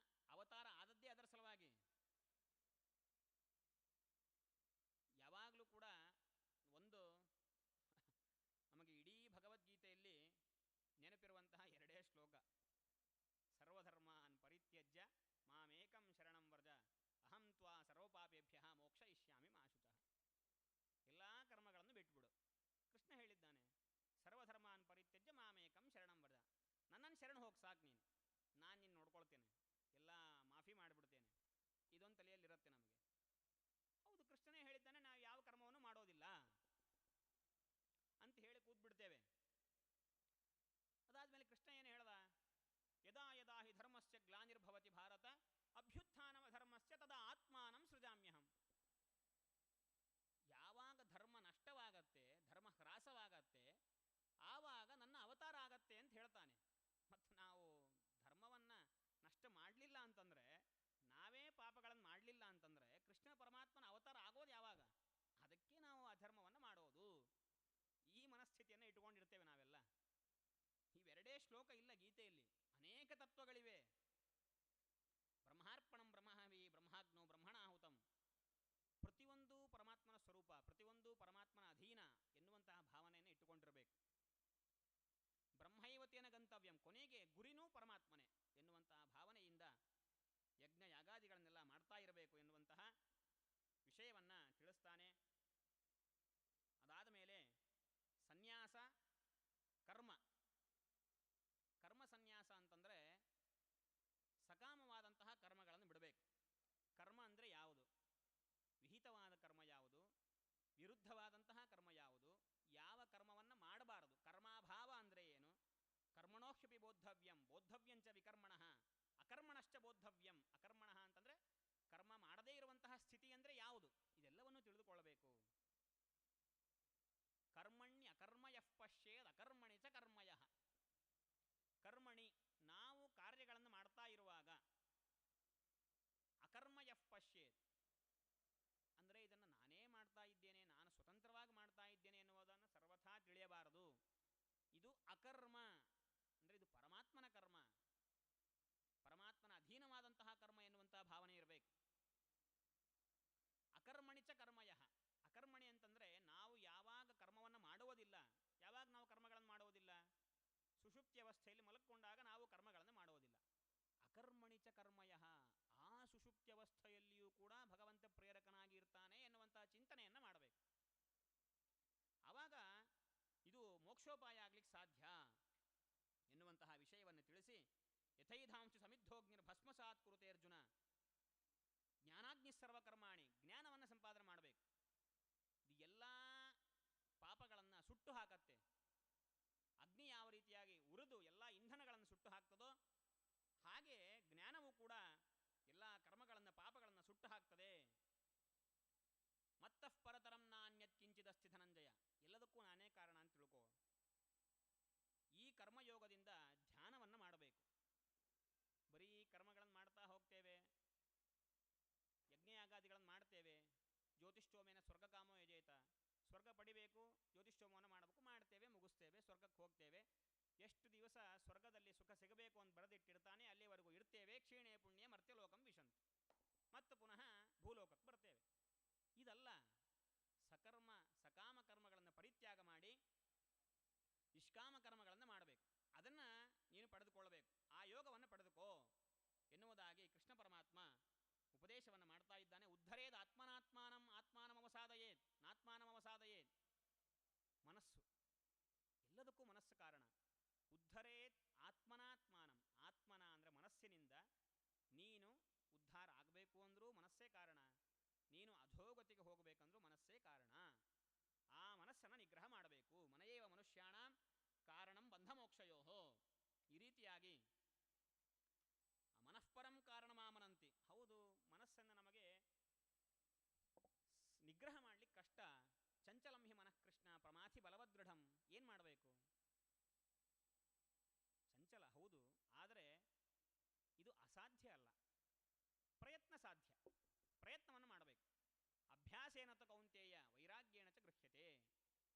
ಅವತಾರ ಆದದ್ದೇ ಅದರ ಸಲುವಾಗಿ. ಯಾವಾಗಲೂ ಕೂಡ ಒಂದು ನಮಗೆ ಇಡೀ ಭಗವದ್ಗೀತೆಯಲ್ಲಿ ನೆನಪಿರುವಂತಹ ಎರಡೇ ಶ್ಲೋಕ. ಸರ್ವಧರ್ಮಾನ್ ಪರಿತ್ಯಜ್ಯ ಮಾಮೇಕಂ ಶರಣಂ ವ್ರಜ ಅಹಂ ತ್ವಾ ಸರ್ವಪಾಪೇಭ್ಯ ಮೋಕ್ಷಯಿಷ್ಯಾಮಿ ಮಾ ಶುಚಃ. ಎಲ್ಲ ಕರ್ಮಗಳನ್ನು ಬಿಟ್ಬಿಡು. ಕೃಷ್ಣ ಹೇಳಿದ್ದಾನೆ, ಸರ್ವಧರ್ಮಾನ್ ಪರಿತ್ಯಜ್ಯ ಮಾಮೇಕಂ ಶರಣಂ ವ್ರಜ. ನನ್ನನ್ನು ಶರಣ ಹೋಗಿ ಸಾಕು ನೀನು, ನಾನು ನಿನ್ನ ನೋಡ್ಕೊಳ್ತೇನೆ, ಎಲ್ಲ ಮಾಫಿ ಮಾಡಿಬಿಡ್ತೇನೆ. ಇದೊಂದು ತಲೆಯಲ್ಲಿರುತ್ತೆ ನಮಗೆ. ಹೌದು, ಕೃಷ್ಣನೇ ಹೇಳಿದ್ದಾನೆ, ನಾವು ಯಾವ ಕರ್ಮವನ್ನು ಮಾಡೋದಿಲ್ಲ ಅಂತ ಹೇಳಿ ಕೂತ್ಬಿಡ್ತೇವೆ. ಅದಾದಮೇಲೆ ಕೃಷ್ಣ ಏನು ಹೇಳ್ದ? ಯದಾ ಯದಾ ಹಿ ಧರ್ಮಸ್ಯ ಗ್ಲಾನಿರ್ಭವತಿ ಭಾರತ ಅಭ್ಯುತ್ಥಾನವ ಧರ್ಮಸ್ಯ ತದಾ ಆತ್ಮಾನಂ ಸೃಜಾಮ್ಯಹಂ. ಯಾವಾಗ ಧರ್ಮ ನಷ್ಟವಾಗತ್ತೆ, ಧರ್ಮ ಹ್ರಾಸವಾಗತ್ತೆ, ಆವಾಗ ನನ್ನ ಅವತಾರ ಆಗತ್ತೆ ಅಂತ ಹೇಳ್ತಾನೆ. ಮತ್ತು ನಾವು ಧರ್ಮವನ್ನು ನಷ್ಟ ಮಾಡಲಿಲ್ಲ ಅಂತಂದರೆ, ನಾವೇ ಪಾಪಗಳನ್ನು ಮಾಡಲಿಲ್ಲ ಅಂತಂದರೆ ಕೃಷ್ಣ ಪರಮಾತ್ಮನ ಅವತಾರ ಆಗೋದು ಯಾವಾಗ? ಅದಕ್ಕೆ ನಾವು ಅಧರ್ಮವನ್ನು ಮಾಡೋದು. ಈ ಮನಸ್ಥಿತಿಯನ್ನು ಇಟ್ಕೊಂಡಿರ್ತೇವೆ ನಾವೆಲ್ಲ. ಇವೆರಡೇ ಶ್ಲೋಕ ಇಲ್ಲ ಗೀತೆಯಲ್ಲಿ, ಅನೇಕ ತತ್ವಗಳಿವೆ. ಬ್ರಹ್ಮಾರ್ಪಣಂ ಬ್ರಹ್ಮಹವಿ ಬ್ರಹ್ಮಾಗ್ನೋ ಬ್ರಹ್ಮಣಾಹುತಂ. ಪ್ರತಿಯೊಂದು ಪರಮಾತ್ಮನ ಸ್ವರೂಪ, ಪ್ರತಿಯೊಂದು ಪರಮಾತ್ಮನ ಅಧೀನ ಎನ್ನುವಂತಹ ಭಾವನೆಯನ್ನು ಇಟ್ಟುಕೊಂಡಿರಬೇಕು. ಬ್ರಹ್ಮೈವತೇನ ಗಂತವ್ಯಂ, ಕೊನೆಗೆ ಗುರಿನೂ ಪರಮಾತ್ಮನೇ ಎನ್ನುವಂತಹ ಭಾವನೆಯಿಂದ ಯಜ್ಞ ಯಾಗಾದಿಗಳನ್ನೆಲ್ಲ ಮಾಡ್ತಾ ಇರಬೇಕು ಎನ್ನುವಂತಹ ವಿಷಯವನ್ನು ತಿಳಿಸ್ತಾನೆ. ಅದಾದ ಮೇಲೆ ಸನ್ಯಾಸ ಕರ್ಮ. ಕರ್ಮ ಸನ್ಯಾಸ ಅಂತಂದರೆ ಸಕಾಮವಾದಂತಹ ಕರ್ಮಗಳನ್ನು ಬಿಡಬೇಕು. ಕರ್ಮ ಅಂದರೆ ಯಾವುದು? ವಿಹಿತವಾದ ಕರ್ಮ ಯಾವುದು? ವಿರುದ್ಧವಾದಂತಹ ಕರ್ಮ ಯಾವುದು? ಯಾವ ಕರ್ಮವನ್ನು ಮಾಡಬಾರದು? ಕರ್ಮಾಭಾವ ಅಂದರೆ ಏನು? ಕರ್ಮಣೋಹ್ಯಪಿ ಬೋದ್ಧವ್ಯಂ ಬೋದ್ಧವ್ಯಂಚ ವಿಕರ್ಮಣಃ ಅಕರ್ಮಣಶ್ಚ ಬೋದ್ಧವ್ಯಂ. ಅಕರ್ಮಣಃ ಅಂತಂದರೆ ಕರ್ಮ ಮಾಡದೇ ಇರುವಂತಹ ಸ್ಥಿತಿ ಅಂದರೆ ಯಾವುದು? ಇದೆಲ್ಲವನ್ನು ತಿಳಿದುಕೊಳ್ಳಬೇಕು. ಕರ್ಮಣ್ಯ ಅಕರ್ಮಯಃ ಪಶ್ಯೇದ್ ಅಕರ್ಮಣಿ ಚ ಕರ್ಮಯಃ. ಕರ್ಮಣಿ, ನಾವು ಕಾರ್ಯಗಳನ್ನು ಮಾಡ್ತಾ ಇರುವಾಗ, ಅಕರ್ಮಯಃ ಪಶ್ಯೇತ್ ಅಂದರೆ ಇದನ್ನು ನಾನೇ ಮಾಡ್ತಾ ಇದ್ದೇನೆ, ನಾನು ಸ್ವತಂತ್ರವಾಗಿ ಮಾಡ್ತಾ ಇದ್ದೇನೆ ಎನ್ನುವುದನ್ನು ಸರ್ವಥಾ ತಿಳಿಯಬಾರದು. ಅಕರ್ಮ ಅಂದರೆ ಇದು ಪರಮಾತ್ಮನ ಕರ್ಮ, ಪರಮಾತ್ಮನ ಅಧೀನವಾದಂತಹ ಕರ್ಮ ಎನ್ನುವಂತಹ ಭಾವನೆ ಇರಬೇಕು. ಅಕರ್ಮಣಿಚ ಕರ್ಮಯ, ಅಕರ್ಮಣಿ ಅಂತಂದರೆ ನಾವು ಯಾವಾಗ ಕರ್ಮವನ್ನು ಮಾಡುವುದಿಲ್ಲ. ಯಾವಾಗ ನಾವು ಕರ್ಮಗಳನ್ನು ಮಾಡುವುದಿಲ್ಲ? ಸುಷುಪ್ತಿ ಅವಸ್ಥೆಯಲ್ಲಿ ಮಲಕ್ಕೊಂಡಾಗ ನಾವು ಕರ್ಮಗಳನ್ನು ಮಾಡುವುದಿಲ್ಲ. ಅಕರ್ಮಣಿಚ ಕರ್ಮಯ, ಆ ಸುಷುಪ್ತಿ ಅವಸ್ಥೆಯಲ್ಲಿಯೂ ಕೂಡ ಭಗವಂತ ಪ್ರೇರಕನಾಗಿ ಇರ್ತಾನೆ ಎನ್ನುವಂತಹ ಚಿಂತನೆಯನ್ನು ಮಾಡಬೇಕು. ಆವಾಗ ಇದು ಮೋಕ್ಷೋಪಾಯ ಆಗ್ಲಿಕ್ಕೆ ಸಾಧ್ಯ ಎನ್ನುವಂತಹ ವಿಷಯವನ್ನು ತಿಳಿಸಿ, ಯಥೈಧಾಂಶ ಸಮಿದ್ಧೋಗ್ನಿರ್ ಭಸ್ಮಸಾತ್ ಕುರುತೆ ಅರ್ಜುನ, ಜ್ಞಾನಾಗ್ನಿ ಸರ್ವಕರ್ಮಾಣಿ, ಜ್ಞಾನವನ್ನು ಸಂಪಾದನೆ ಮಾಡಬೇಕು. ಇದು ಎಲ್ಲ ಪಾಪಗಳನ್ನು ಸುಟ್ಟು ಹಾಕತ್ತೆ. ಅಗ್ನಿ ಯಾವ ರೀತಿಯಾಗಿ ಉರಿದು ಎಲ್ಲ ಇಂಧನಗಳನ್ನು ಸುಟ್ಟು ಹಾಕ್ತದೋ ಹಾಗೆ ಜ್ಞಾನವೂ ಕೂಡ ಎಲ್ಲ ಕರ್ಮಗಳನ್ನು ಪಾಪಗಳನ್ನು ಸುಟ್ಟು ಹಾಕ್ತದೆ. ಮತ್ತಃ ಪರತರಂ ನಾನ್ಯತ್ ಕಿಂಚಿದಸ್ತಿ ಧನಂಜಯ, ಎಲ್ಲದಕ್ಕೂ ನಾನೇ ಕಾರಣ ಅಂತ ತಿಳ್ಕೋ. ಈ ಕರ್ಮಯೋಗದಿಂದ ಧ್ಯಾನವನ್ನು ಮಾಡಬೇಕು. ಬರೀ ಕರ್ಮಗಳನ್ನು ಮಾಡ್ತಾ ಹೋಗ್ತೇವೆ, ಯಜ್ಞಯಾಗಾದಿಗಳನ್ನು ಮಾಡ್ತೇವೆ. ಜ್ಯೋತಿಷ್ಠೋಮೇನ ಸ್ವರ್ಗಕಾಮೋ ಯಜೇತ, ಸ್ವರ್ಗ ಪಡಿಬೇಕು, ಜ್ಯೋತಿಷ್ಠೋಮವನ್ನು ಮಾಡಬೇಕು, ಮಾಡ್ತೇವೆ, ಮುಗಿಸ್ತೇವೆ, ಸ್ವರ್ಗಕ್ಕೆ ಹೋಗ್ತೇವೆ. ಎಷ್ಟು ದಿವಸ ಸ್ವರ್ಗದಲ್ಲಿ ಸುಖ ಸಿಗಬೇಕು ಅಂತ ಬರೆದಿಟ್ಟಿರ್ತಾನೆ ಅಲ್ಲಿವರೆಗೂ ಇರ್ತೇವೆ. ಕ್ಷೀಣೆ ಪುಣ್ಯ ಮರ್ತ್ಯಲೋಕಂ ವಿಶಂತಿ, ಮತ್ತು ಪುನಃ ಭೂಲೋಕಕ್ಕೆ ಬರ್ತೇವೆ. ಇದಲ್ಲ, ಸಕಾಮ ಕರ್ಮಗಳನ್ನು ಪರಿತ್ಯಾಗ ಮಾಡಿ ನಿಷ್ಕಾಮ ಕರ್ಮಗಳನ್ನು ಮಾಡಬೇಕು. ಅದನ್ನು ನೀನು ಪಡೆದುಕೊಳ್ಳಬೇಕು, ಆ ಯೋಗವನ್ನು ಪಡೆದುಕೋ ಎನ್ನುವುದಾಗಿ ಕೃಷ್ಣ ಪರಮಾತ್ಮ ಉಪದೇಶವನ್ನು ಮಾಡ್ತಾ ಇದ್ದಾನೆ. ಉದ್ಧರೇದ್ ಆತ್ಮಾನಮವಸಾದಯೇತ್ ನಾತ್ಮಾನಮವಸಾದಯೇತ್. ಮನಸ್ಸು, ಎಲ್ಲದಕ್ಕೂ ಮನಸ್ಸು ಕಾರಣ. ಉದ್ಧರೇತ್ ಆತ್ಮನಾತ್ಮಾನಂ, ಆತ್ಮನ ಅಂದರೆ ಮನಸ್ಸಿನಿಂದ ನೀನು ಉದ್ಧಾರ ಆಗಬೇಕು ಅಂದರೂ ಮನಸ್ಸೇ ಕಾರಣ, ನೀನು ಅಧೋಗತಿಗೆ ಹೋಗಬೇಕಂದ್ರೂ ಮನಸ್ಸೇ ಕಾರಣ. ಆ ಮನಸ್ಸನ್ನು ನಿಗ್ರಹ ಮಾಡಬೇಕು. ಮನಯೇವ ಮನುಷ್ಯಾಣ ಕಾರಣಂ ಬಂಧಮೋಕ್ಷಯೋ. ಈ ರೀತಿಯಾಗಿ ಮನಃಪರಂ ಕಾರಣಮಾಮನಂತಿ. ಹೌದು, ಮನಸ್ಸನ್ನು ನಮಗೆ ನಿಗ್ರಹ ಮಾಡಲಿಕ್ಕೆ ಕಷ್ಟ. ಚಂಚಲಂ ಹಿ ಮನಃ ಕೃಷ್ಣ ಪ್ರಮಾಥಿ ಬಲವದೃಢಂ. ಏನು ಮಾಡಬೇಕು? ಚಂಚಲ ಹೌದು, ಆದರೆ ಇದು ಅಸಾಧ್ಯ ಅಲ್ಲ, ಪ್ರಯತ್ನ ಸಾಧ್ಯ. ಪ್ರಯತ್ನವನ್ನು ಮಾಡಬೇಕು. ಅಭ್ಯಾಸೇನ ತ ಕೌಂತೇಯ ವೈರಾಗ್ಯೇಣ ಚ ಗೃಹ್ಯತೆ.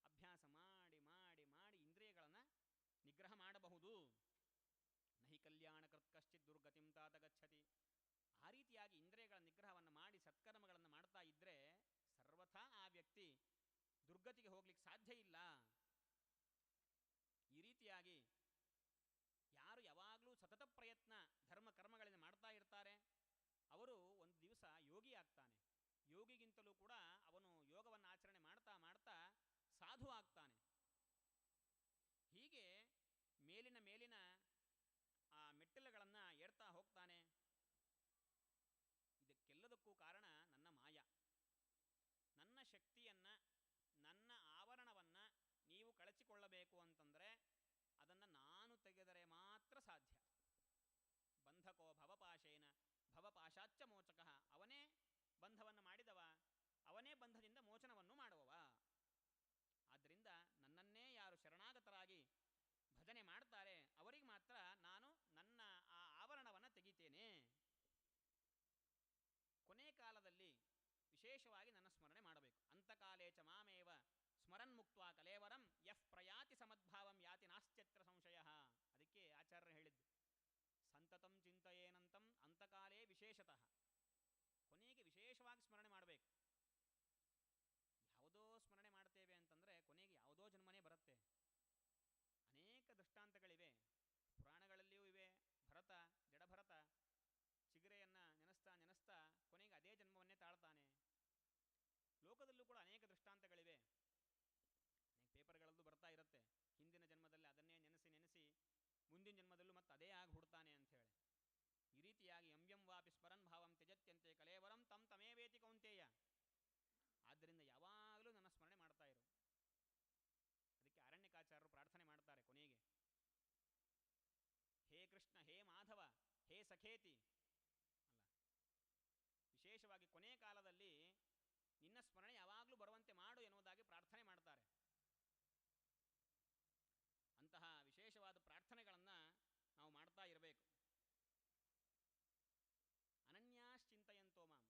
ಅಭ್ಯಾಸ ಮಾಡಿ ಮಾಡಿ ಮಾಡಿ ಇಂದ್ರಿಯಗಳನ್ನು ನಿಗ್ರಹ ಮಾಡಬಹುದು. ನಹಿ ಕಲ್ಯಾಣಕೃತ್ ಕಶ್ಚಿತ್ ದುರ್ಗತಿಂ ತಾತ ಗಚ್ಚತಿ. ಆ ರೀತಿಯಾಗಿ ಇಂದ್ರಿಯಗಳ ನಿಗ್ರಹವನ್ನು ಮಾಡಿ ಸತ್ಕರ್ಮಗಳನ್ನು ಮಾಡ್ತಾ ಇದ್ದರೆ ಸರ್ವಥಾ ಆ ವ್ಯಕ್ತಿ ದುರ್ಗತಿಗೆ ಹೋಗ್ಲಿಕ್ಕೆ ಸಾಧ್ಯ ಇಲ್ಲ. ಈ ರೀತಿಯಾಗಿ ಯಾರು ಯಾವಾಗಲೂ ಸತತ ಪ್ರಯತ್ನ ಧರ್ಮ ಕರ್ಮಗಳನ್ನು ಮಾಡ್ತಾ ಇರ್ತಾರೆ ಅವರು ಒಂದು ದಿವಸ ಯೋಗಿ ಆಗ್ತಾನೆ. ಯೋಗಿಗಿಂತಲೂ ಕೂಡ ಅವನು ಯೋಗವನ್ನು ಆಚರಣೆ ಮಾಡ್ತಾ ಮಾಡ್ತಾ ಸಾಧು ಆಗ್ತಾನೆ. ಹೀಗೆ ಮೇಲಿನ ಆ ಮೆಟ್ಟಿಲುಗಳನ್ನು ಏರ್ತಾ ಹೋಗ್ತಾನೆ. ಇದಕ್ಕೆಲ್ಲದಕ್ಕೂ ಕಾರಣ ನನ್ನ ಮಾಯ. ನನ್ನ ಶಕ್ತಿಯನ್ನು, ನನ್ನ ಆವರಣವನ್ನು ನೀವು ಕಳಚಿಕೊಳ್ಳಬೇಕು ಅಂತಂದರೆ ಅದನ್ನು ನಾನು ತೆಗೆದರೆ ಮಾತ್ರ ಸಾಧ್ಯ. ಬಂಧಕೋ ಭವಪಾಶೇನ ಭವಪಾಶಾಚ್ಚ ಮೋಚಕಃ. ಅವನೇ ಬಂಧವನ್ನು ಮಾಡಿದವ, ಅವನೇ ಬಂಧದಿಂದ ಮೋಚನವನ್ನು ಮಾಡುವವ. ಆದ್ದರಿಂದ ನನ್ನನ್ನೇ ಯಾರು ಶರಣಾಗತರಾಗಿ ಭಜನೆ ಮಾಡ್ತಾರೆ ಅವರಿಗೆ ಮಾತ್ರ ನಾನು ನನ್ನ ಆ ಆವರಣವನ್ನು ತೆಗಿತೇನೆ. ಕೊನೆ ಕಾಲದಲ್ಲಿ ವಿಶೇಷವಾಗಿ ನನ್ನ ಸ್ಮರಣೆ ಮಾಡಬೇಕು. ಅಂತಕಾಲೇ ಚ ಮಾಮೇವ ಸ್ಮರನ್ ಮುಕ್ತ್ವಾ ಕಲೇವರಂ ಯಃ ಪ್ರಯಾತಿ ಸಮದ್ಭಾವಂ ಯಾತಿ ನಾಸ್ತ್ಯತ್ರ ಸಂಶಯ. ಅದಕ್ಕೆ ಆಚಾರ್ಯರು ಹೇಳಿದ್ದು ಸಂತತಂ ಚಿಂತೆಯೇನಂತಂ ಅಂತಕಾಲೇ ವಿಶೇಷತಃ. ಕೊನೆಗೆ ವಿಶೇಷವಾಗಿ ಸ್ಮರಣೆ ಮಾಡಬೇಕು. ಯಾವುದೋ ಸ್ಮರಣೆ ಮಾಡ್ತೇವೆ ಅಂತಂದರೆ ಕೊನೆಗೆ ಯಾವುದೋ ಜನ್ಮನೇ ಬರುತ್ತೆ. ಅನೇಕ ದೃಷ್ಟಾಂತಗಳಿವೆ, ಪುರಾಣಗಳಲ್ಲಿಯೂ ಇವೆ. ಭರತ, ಜಡಭರತ ಚಿಗುರೆಯನ್ನು ನೆನೆಸ್ತಾ ನೆನೆಸ್ತಾ ಕೊನೆಗೆ ಅದೇ ಜನ್ಮವನ್ನೇ ತಾಳ್ತಾನೆ. ಲೋಕದಲ್ಲೂ ಕೂಡ ಅನೇಕ ದೃಷ್ಟಾಂತಗಳಿವೆ. ಅನೇಕ ಪೇಪರ್ಗಳಲ್ಲೂ ಬರ್ತಾ ಇರುತ್ತೆ, ಹಿಂದಿನ ಜನ್ಮದಲ್ಲಿ ಅದನ್ನೇ ನೆನೆಸಿ ನೆನೆಸಿ ಮುಂದಿನ ಜನ್ಮದಲ್ಲೂ ಮತ್ತೆ ಅದೇ ಆಗಿ ಹುಡ್ತಾನೆ ಅಂಥೇಳಿ. ಈ ರೀತಿಯಾಗಿ ಯಂ ವಾಪಿ ಸ್ಮರನ್ ಭಾವಂ ತ್ಯಜತ್ಯಂತೆ ಕಲೇವರಂ ತಂ ತಮೇವೇತಿ ಕೌಂತೇಯ. ಆದ್ದರಿಂದ ಯಾವಾಗಲೂ ನನ್ನ ಸ್ಮರಣೆ ಮಾಡ್ತಾ ಇರು. ಅದಕ್ಕೆ ಅರಣ್ಯಕಾಚಾರ್ಯರು ಪ್ರಾರ್ಥನೆ ಮಾಡ್ತಾರೆ ಕೊನೆಗೆ, ಹೇ ಕೃಷ್ಣ, ಹೇ ಮಾಧವ, ಹೇ ಸಖೇತಿ ಅಲ್ಲ, ವಿಶೇಷವಾಗಿ ಕೊನೆ ಕಾಲದಲ್ಲಿ ನಿನ್ನ ಸ್ಮರಣೆ ಯಾವಾಗಲೂ ಬರುವಂತೆ ಮಾಡು ಎನ್ನುವುದಾಗಿ ಪ್ರಾರ್ಥನೆ ಮಾಡ್ತಾರೆ. ಅಂತಹ ವಿಶೇಷವಾದ ಪ್ರಾರ್ಥನೆಗಳನ್ನು ನಾವು ಮಾಡ್ತಾ ಇರಬೇಕು. ಅನನ್ಯಾಶ್ಚಿಂತಯಂತೋ ಮಾಂ.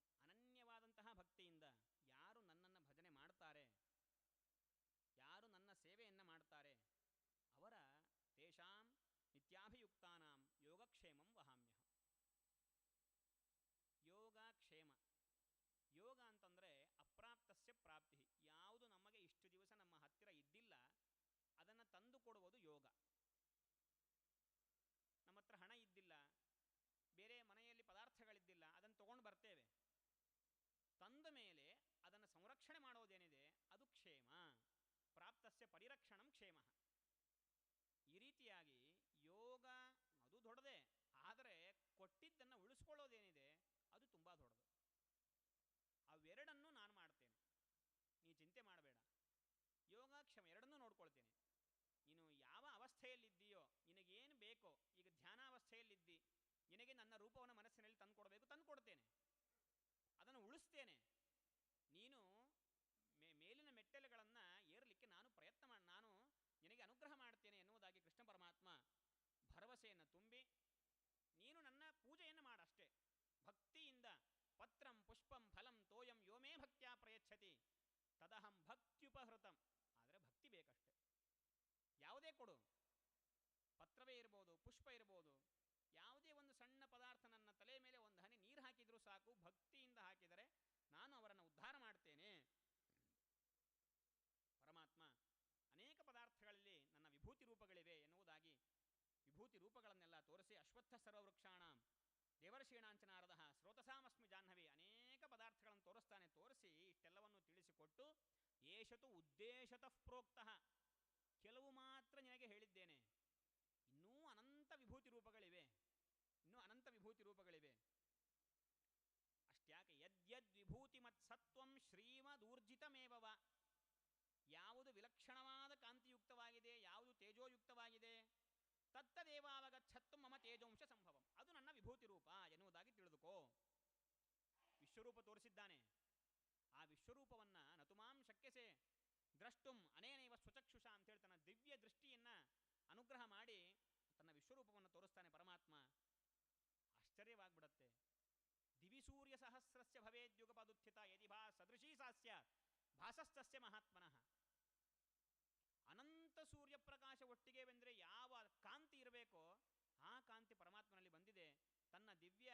ಅನನ್ಯವಾದಂತಹ ಭಕ್ತಿಯಿಂದ ಯಾರು ನನ್ನನ್ನು ಭಜನೆ ಮಾಡ್ತಾರೆ, ಯಾರು ನನ್ನ ಸೇವೆಯನ್ನು ಮಾಡ್ತಾರೆ ಅವರ ತಂದುಕೊಡುವುದು ಯೋಗ. ನಮ್ಮ ಹತ್ರ ಹಣ ಇದ್ದಿಲ್ಲ, ಬೇರೆ ಮನೆಯಲ್ಲಿ ಪದಾರ್ಥಗಳಿದ್ದಿಲ್ಲ, ಅದನ್ನು ತೊಗೊಂಡು ಬರ್ತೇವೆ. ತಂದ ಮೇಲೆ ಅದನ್ನು ಸಂರಕ್ಷಣೆ ಮಾಡೋದೇನಿದೆ ಅದು ಕ್ಷೇಮ. ಪ್ರಾಪ್ತಸ್ಯ ಪರಿರಕ್ಷಣಂ ಕ್ಷೇಮ. ಈ ರೀತಿಯಾಗಿ ಯೋಗ ಅದು ದೊಡ್ಡದೇ, ಆದರೆ ಕೊಟ್ಟಿದ್ದನ್ನು ಉಳಿಸ್ಕೊಳ್ಳೋದೇನಿದೆ ಅದು ತುಂಬ ದೊಡ್ಡದು. ಅವೆರಡನ್ನೂ ನಾನು ಮಾಡ್ತೇನೆ, ನೀ ಚಿಂತೆ ಮಾಡಬೇಡ. ಯೋಗಕ್ಷೇಮ ಎರಡನ್ನೂ ನೋಡ್ಕೊಳ್ತೇನೆ. ನೀನು ಯಾವ ಅವಸ್ಥೆಯಲ್ಲಿದ್ದೀಯೋ, ನಿನಗೇನು ಬೇಕೋ, ಈಗ ಧ್ಯಾನಾವಸ್ಥೆಯಲ್ಲಿದ್ದಿ, ನಿನಗೆ ನನ್ನ ರೂಪವನ್ನು ಮನಸ್ಸಿನಲ್ಲಿ ತಂದುಕೊಡಬೇಕು, ತಂದುಕೊಡ್ತೇನೆ, ಅದನ್ನು ಉಳಿಸ್ತೇನೆ. ನೀನು ಮೇಲಿನ ಮೆಟ್ಟಲುಗಳನ್ನು ಏರಲಿಕ್ಕೆ ನಾನು ಪ್ರಯತ್ನ ನಾನು ನಿನಗೆ ಅನುಗ್ರಹ ಮಾಡ್ತೇನೆ ಎನ್ನುವುದಾಗಿ ಕೃಷ್ಣ ಪರಮಾತ್ಮ ಭರವಸೆಯನ್ನು ತುಂಬಿ, ನೀನು ನನ್ನ ಪೂಜೆಯನ್ನು ಮಾಡಷ್ಟೇ ಭಕ್ತಿಯಿಂದ. ಪತ್ರಂ ಪುಷ್ಪಂ ಫಲಂ ತೋಯಂ ಯೋಮೇ ಭಕ್ತ್ಯಾ ಪ್ರಯಚ್ಛತಿ ತದಹಂ ಭಕ್ತ್ಯುಪಹೃತಂ. ಆದರೆ ಭಕ್ತಿ ಬೇಕಷ್ಟೆ. ಯಾವುದೇ ಕೊಡು, ಪತ್ರವೇ ಇರ್ಬೋದು, ಪುಷ್ಪ ಇರ್ಬೋದು, ಯಾವುದೇ ಒಂದು ಸಣ್ಣ ಪದಾರ್ಥ ನನ್ನ ತಲೆ ಮೇಲೆ ಒಂದು ಹನಿ ನೀರು ಹಾಕಿದರೂ ಸಾಕು, ಭಕ್ತಿಯಿಂದ ಹಾಕಿದರೆ ನಾನು ಅವರನ್ನು ಉದ್ಧಾರ ಮಾಡ್ತೇನೆ. ಪರಮಾತ್ಮ ಅನೇಕ ಪದಾರ್ಥಗಳಲ್ಲಿ ನನ್ನ ವಿಭೂತಿ ರೂಪಗಳಿವೆ ಎನ್ನುವುದಾಗಿ ವಿಭೂತಿ ರೂಪಗಳನ್ನೆಲ್ಲ ತೋರಿಸಿ, ಅಶ್ವತ್ಥ ಸರ್ವವೃಕ್ಷಾಣಾಂ ದೇವರ್ಷೀಣಾಂಚ ನಾರದ ಸ್ರೋತಸಾಮಸ್ಮಿ ಜಾಹ್ನವಿ, ಅನೇಕ ಪದಾರ್ಥಗಳನ್ನು ತೋರಿಸ್ತಾನೆ. ತೋರಿಸಿ ಇಷ್ಟೆಲ್ಲವನ್ನು ತಿಳಿಸಿಕೊಟ್ಟು, ಏಷತು ಉದ್ದೇಶತಃ ಪ್ರೋಕ್ತಃ, ಕೆಲವು ಮಾತ್ರ ನಿನಗೆ ಹೇಳಿದ್ದೇನೆ, ಇನ್ನೂ ಅನಂತ ವಿಭೂತಿ ರೂಪಗಳಿವೆ. ಅಷ್ಟ್ಯಾಕೆ ಯದ್ಯದ್ ವಿಭೂತಿ ಮತ್ಸತ್ವಂ ಶ್ರೀಮದೂರ್ಜಿತಮೇವವ, ಯಾವುದು ವಿಲಕ್ಷಣವಾದ ಕಾಂತಿಯುಕ್ತವಾಗಿದೆ, ಯಾವುದು ತೇಜೋಯುಕ್ತವಾಗಿದೆ, ತತ್ತದೇವಾವಗಚ್ಛತ್ತು ಮಮ ತೇಜೋಂಶ ಸಂಭವಂ, ಅದು ನನ್ನ ವಿಭೂತಿ ರೂಪ ಎನ್ನುವುದಾಗಿ ತಿಳಿದುಕೋ. ವಿಶ್ವರೂಪ ತೋರಿಸಿದ್ದಾನೆ. ಆ ವಿಶ್ವರೂಪವನ್ನು ನತುಮಾಂ ಶಕ್ಯಸೆ ದ್ರಷ್ಟುಂ ಅನೇನೈವ ಸ್ವಚಕ್ಷುಷ ಅಂತೇಳಿ ತನ್ನ ದಿವ್ಯ ದೃಷ್ಟಿಯನ್ನು ಅನುಗ್ರಹ ಮಾಡಿ ತನ್ನ ವಿಶ್ವರೂಪವನ್ನು ತೋರಿಸ್ತಾನೆ ಪರಮಾತ್ಮ. ಆಶ್ಚರ್ಯವಾಗ್ಬಿಡತ್ತೆ. ದಿವಿಸೂರ್ಯ ಸಹಸ್ರಸ್ಯ ಭವೇದ್ಯುಗಪದುತ್ಥಿತ ಯದಿ ಸದೃಶೀ ಸಾಸ್ಯ ಭಾಸಸ್ತಸ್ಯ ಮಹಾತ್ಮನಃ. ಅನಂತ ಸೂರ್ಯಪ್ರಕಾಶ ಒಟ್ಟಿಗೆ ಬಂದರೆ ಯಾವ ಕಾಂತಿ ಇರಬೇಕೋ ಆ ಕಾಂತಿ ಪರಮಾತ್ಮನಲ್ಲಿ ಬಂದಿದೆ. ತನ್ನ ದಿವ್ಯ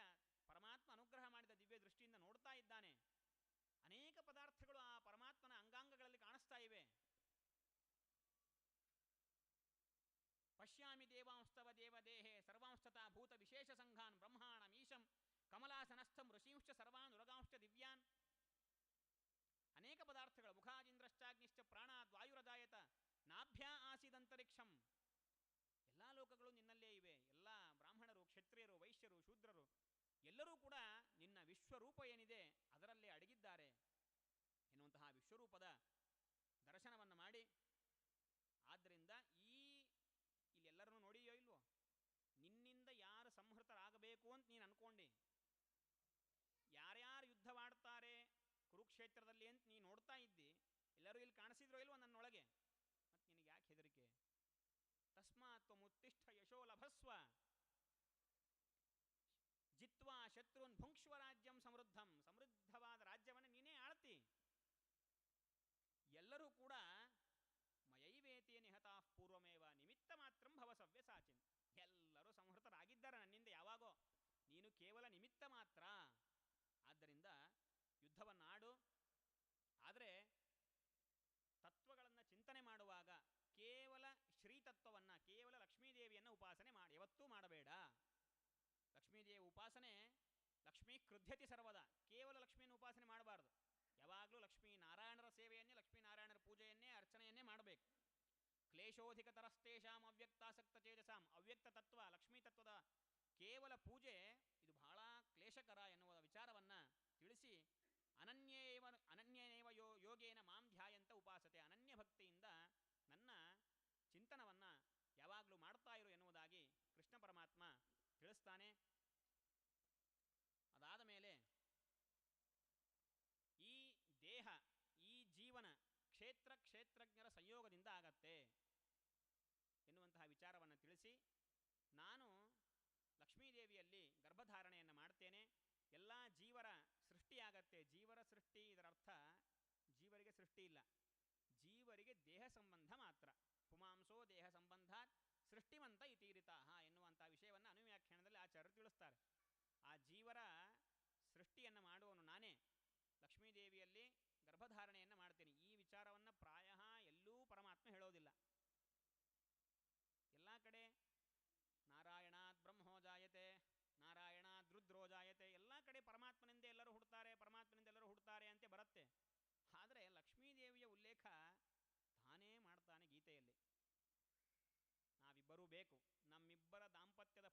ಪರಮಾತ್ಮ ಅನುಗ್ರಹ ಮಾಡಿದ ದಿವ್ಯ ದೃಷ್ಟಿಯಿಂದ ನೋಡ್ತಾ ಇದ್ದಾನೆ. ಅನೇಕ ಪದಾರ್ಥಗಳು ಆ ಪರಮಾತ್ಮನ ಅಂಗಾಂಗಗಳಲ್ಲಿ ಕಾಣಿಸ್ತಾ ಇವೆ. ಪಶ್ಯಾಮಿ ದೇವಾಂಸ್ತವ ದೇವದೇಹೇ ಸರ್ವಾಂಸ್ತತಾ ಭೂತ ವಿಶೇಷ ಸಂಘಾನ್ ಬ್ರಹ್ಮಾಣಮೀಶಂ ಕಮಲಾಸನಸ್ಥಂ ಋಷೀಂಶ್ಚ ಸರ್ವಾನ್ ಉರಗಾಂಶ್ಚ ದಿವ್ಯಾನ್. ಅನೇಕ ಪದಾರ್ಥಗಳು, ಮುಖಾದಿಂದ್ರಶ್ಚಾಗ್ನಿಶ್ಚ ಪ್ರಾಣಾದ್ವಾಯುರದಾಯತ ನಾಭ್ಯಾ ಆಸೀದಂತರಿಕ್ಷಂ. ಎಲ್ಲ ಲೋಕಗಳು ನಿನ್ನಲ್ಲೇ ಇವೆ. ಎಲ್ಲ ಬ್ರಾಹ್ಮಣರು, ಕ್ಷತ್ರಿಯರು, ವೈಶ್ಯರು, ಶೂದ್ರರು ಎಲ್ಲರೂ ಕೂಡ ನಿನ್ನ ವಿಶ್ವರೂಪ ಏನಿದೆ ಅದರಲ್ಲೇ ಅಡಗಿದ್ದಾರೆ ಎನ್ನುವಂತಹ ವಿಶ್ವರೂಪದ ದರ್ಶನವನ್ನು ಮಾಡಿ, ಆದ್ದರಿಂದ ಇಲ್ಲೆಲ್ಲರನ್ನು ನೋಡಿಯೋ ಇಲ್ವೋ, ನಿನ್ನಿಂದ ಯಾರು ಸಂಹೃತರಾಗಬೇಕು ಅಂತ ನೀನು ಅನ್ಕೊಂಡು, ಯಾರ್ಯಾರು ಯುದ್ಧವಾಡ್ತಾರೆ ಕುರುಕ್ಷೇತ್ರದಲ್ಲಿ ಅಂತ ನೀನು ನೋಡ್ತಾ ಇದ್ದಿ, ಎಲ್ಲರೂ ಇಲ್ಲಿ ಕಾಣಿಸಿದ್ರೋ ಇಲ್ವೋ ನನ್ನೊಳಗೆ, ಮತ್ತು ನಿನಗೆ ಯಾಕೆ ಹೆದರಿಕೆ? ತಸ್ಮಾತ್ ತ್ವಮುತ್ತಿಷ್ಠ ಯಶೋ ಲಭಸ್ವ ಜಿತ್ವಾ ಶತ್ರುನ್ ಭುಂಕ್ಷ್ವ ರಾಜ್ಯಂ ಸಮೃದ್ಧಂ. ಸಮೃದ್ಧವಾದ ರಾಜ್ಯವನ್ನು ನೀನೇ ಆಳ್ತಿ. ಎಲ್ಲರೂ ಕೂಡ ಮಯೈವೇತಿ ನಿಹತಾ ಪೂರ್ವಮೇವ ನಿಮಿತ್ತ ಮಾತ್ರ ಭವ ಸವ್ಯ ಸಾಚಿನ್. ಎಲ್ಲರೂ ಸಂಹೃತರಾಗಿದ್ದಾರೆ ನನ್ನಿಂದ ಯಾವಾಗೋ, ನೀನು ಕೇವಲ ನಿಮಿತ್ತ ಮಾತ್ರ. ಆದ್ದರಿಂದ ಯುದ್ಧವನ್ನು ಆಡು. ಆದರೆ ತತ್ವಗಳನ್ನು ಚಿಂತನೆ ಮಾಡುವಾಗ ಕೇವಲ ಶ್ರೀತತ್ವವನ್ನು, ಕೇವಲ ಲಕ್ಷ್ಮೀದೇವಿಯನ್ನು ಉಪಾಸನೆ ಮಾಡಿ, ಯಾವತ್ತೂ ಮಾಡಬೇಡ. ಲಕ್ಷ್ಮೀದೇವಿ ಉಪಾಸನೆ, ಲಕ್ಷ್ಮೀ ಕೃಧ್ಯತಿ ಸರ್ವದ, ಕೇವಲ ಲಕ್ಷ್ಮಿಯನ್ನು ಉಪಾಸನೆ ಮಾಡಬಾರ್ದು. ಯಾವಾಗಲೂ ಲಕ್ಷ್ಮೀನಾರಾಯಣರ ಸೇವೆಯನ್ನೇ, ಲಕ್ಷ್ಮೀನಾರಾಯಣರ ಪೂಜೆಯನ್ನೇ, ಅರ್ಚನೆಯನ್ನೇ ಮಾಡಬೇಕು. ಕ್ಲೇಶೋಧಿಕತರಸ್ತೇಷಾಂ ಅವ್ಯಕ್ತಾಸಕ್ತ ಚೇಜಸಾಂ. ಅವ್ಯಕ್ತ ತತ್ವ, ಲಕ್ಷ್ಮೀ ತತ್ವದ ಕೇವಲ ಪೂಜೆ ಇದು ಬಹಳ ಕ್ಲೇಶಕರ ಎನ್ನುವ ವಿಚಾರವನ್ನು ತಿಳಿಸಿ, ಅನನ್ಯೇವ ಯೋಗೇನ ಮಾಂ ಧ್ಯಾಯಂತ ಉಪಾಸತೆ. ಅನನ್ಯ ಭಕ್ತಿಯಿಂದ ನನ್ನ ಚಿಂತನವನ್ನು ಯಾವಾಗಲೂ ಮಾಡ್ತಾ ಇರು ಎನ್ನುವುದಾಗಿ ಕೃಷ್ಣ ಪರಮಾತ್ಮ ತಿಳಿಸ್ತಾನೆ. ಅದಾದ ಮೇಲೆ ಈ ದೇಹ, ಈ ಜೀವನ ಕ್ಷೇತ್ರಜ್ಞರ ಸಂಯೋಗದಿಂದ ಆಗತ್ತೆ ಎನ್ನುವಂತಹ ವಿಚಾರವನ್ನು ತಿಳಿಸಿ, ನಾನು ಲಕ್ಷ್ಮೀದೇವಿಯಲ್ಲಿ ಗರ್ಭಧಾರಣೆಯನ್ನು ಮಾಡ್ತೇನೆ, ಎಲ್ಲ ಜೀವರ ಸೃಷ್ಟಿಯಾಗತ್ತೆ. ಜೀವರ ಸೃಷ್ಟಿ, ಇದರ ಅರ್ಥ ಜೀವರಿಗೆ ಸೃಷ್ಟಿ ಇಲ್ಲ, ಜೀವರಿಗೆ ದೇಹ ಸಂಬಂಧ ಮಾತ್ರ. ಪುಮಾಂಸೋ ದೇಹ ಸಂಬಂಧಾತ್ ಸೃಷ್ಟಿವಂತ ಇತೀರಿತಾಹ ಎನ್ನುವಂಥ ವಿಷಯವನ್ನು ಅನುವ್ಯಾಖ್ಯಾನದಲ್ಲಿ ಆಚಾರ್ಯರು ತಿಳಿಸ್ತಾರೆ. ಆ ಜೀವರ ಸೃಷ್ಟಿಯನ್ನು ಮಾಡುವನು ನಾನೇ. ಲಕ್ಷ್ಮೀದೇವಿಯಲ್ಲಿ ಗರ್ಭಧಾರಣೆಯನ್ನು ಮಾಡ್ತೇನೆ. ಈ ವಿಚಾರವನ್ನು ಪ್ರಾಯ ಎಲ್ಲೂ ಪರಮಾತ್ಮ ಹೇಳೋದಿಲ್ಲ.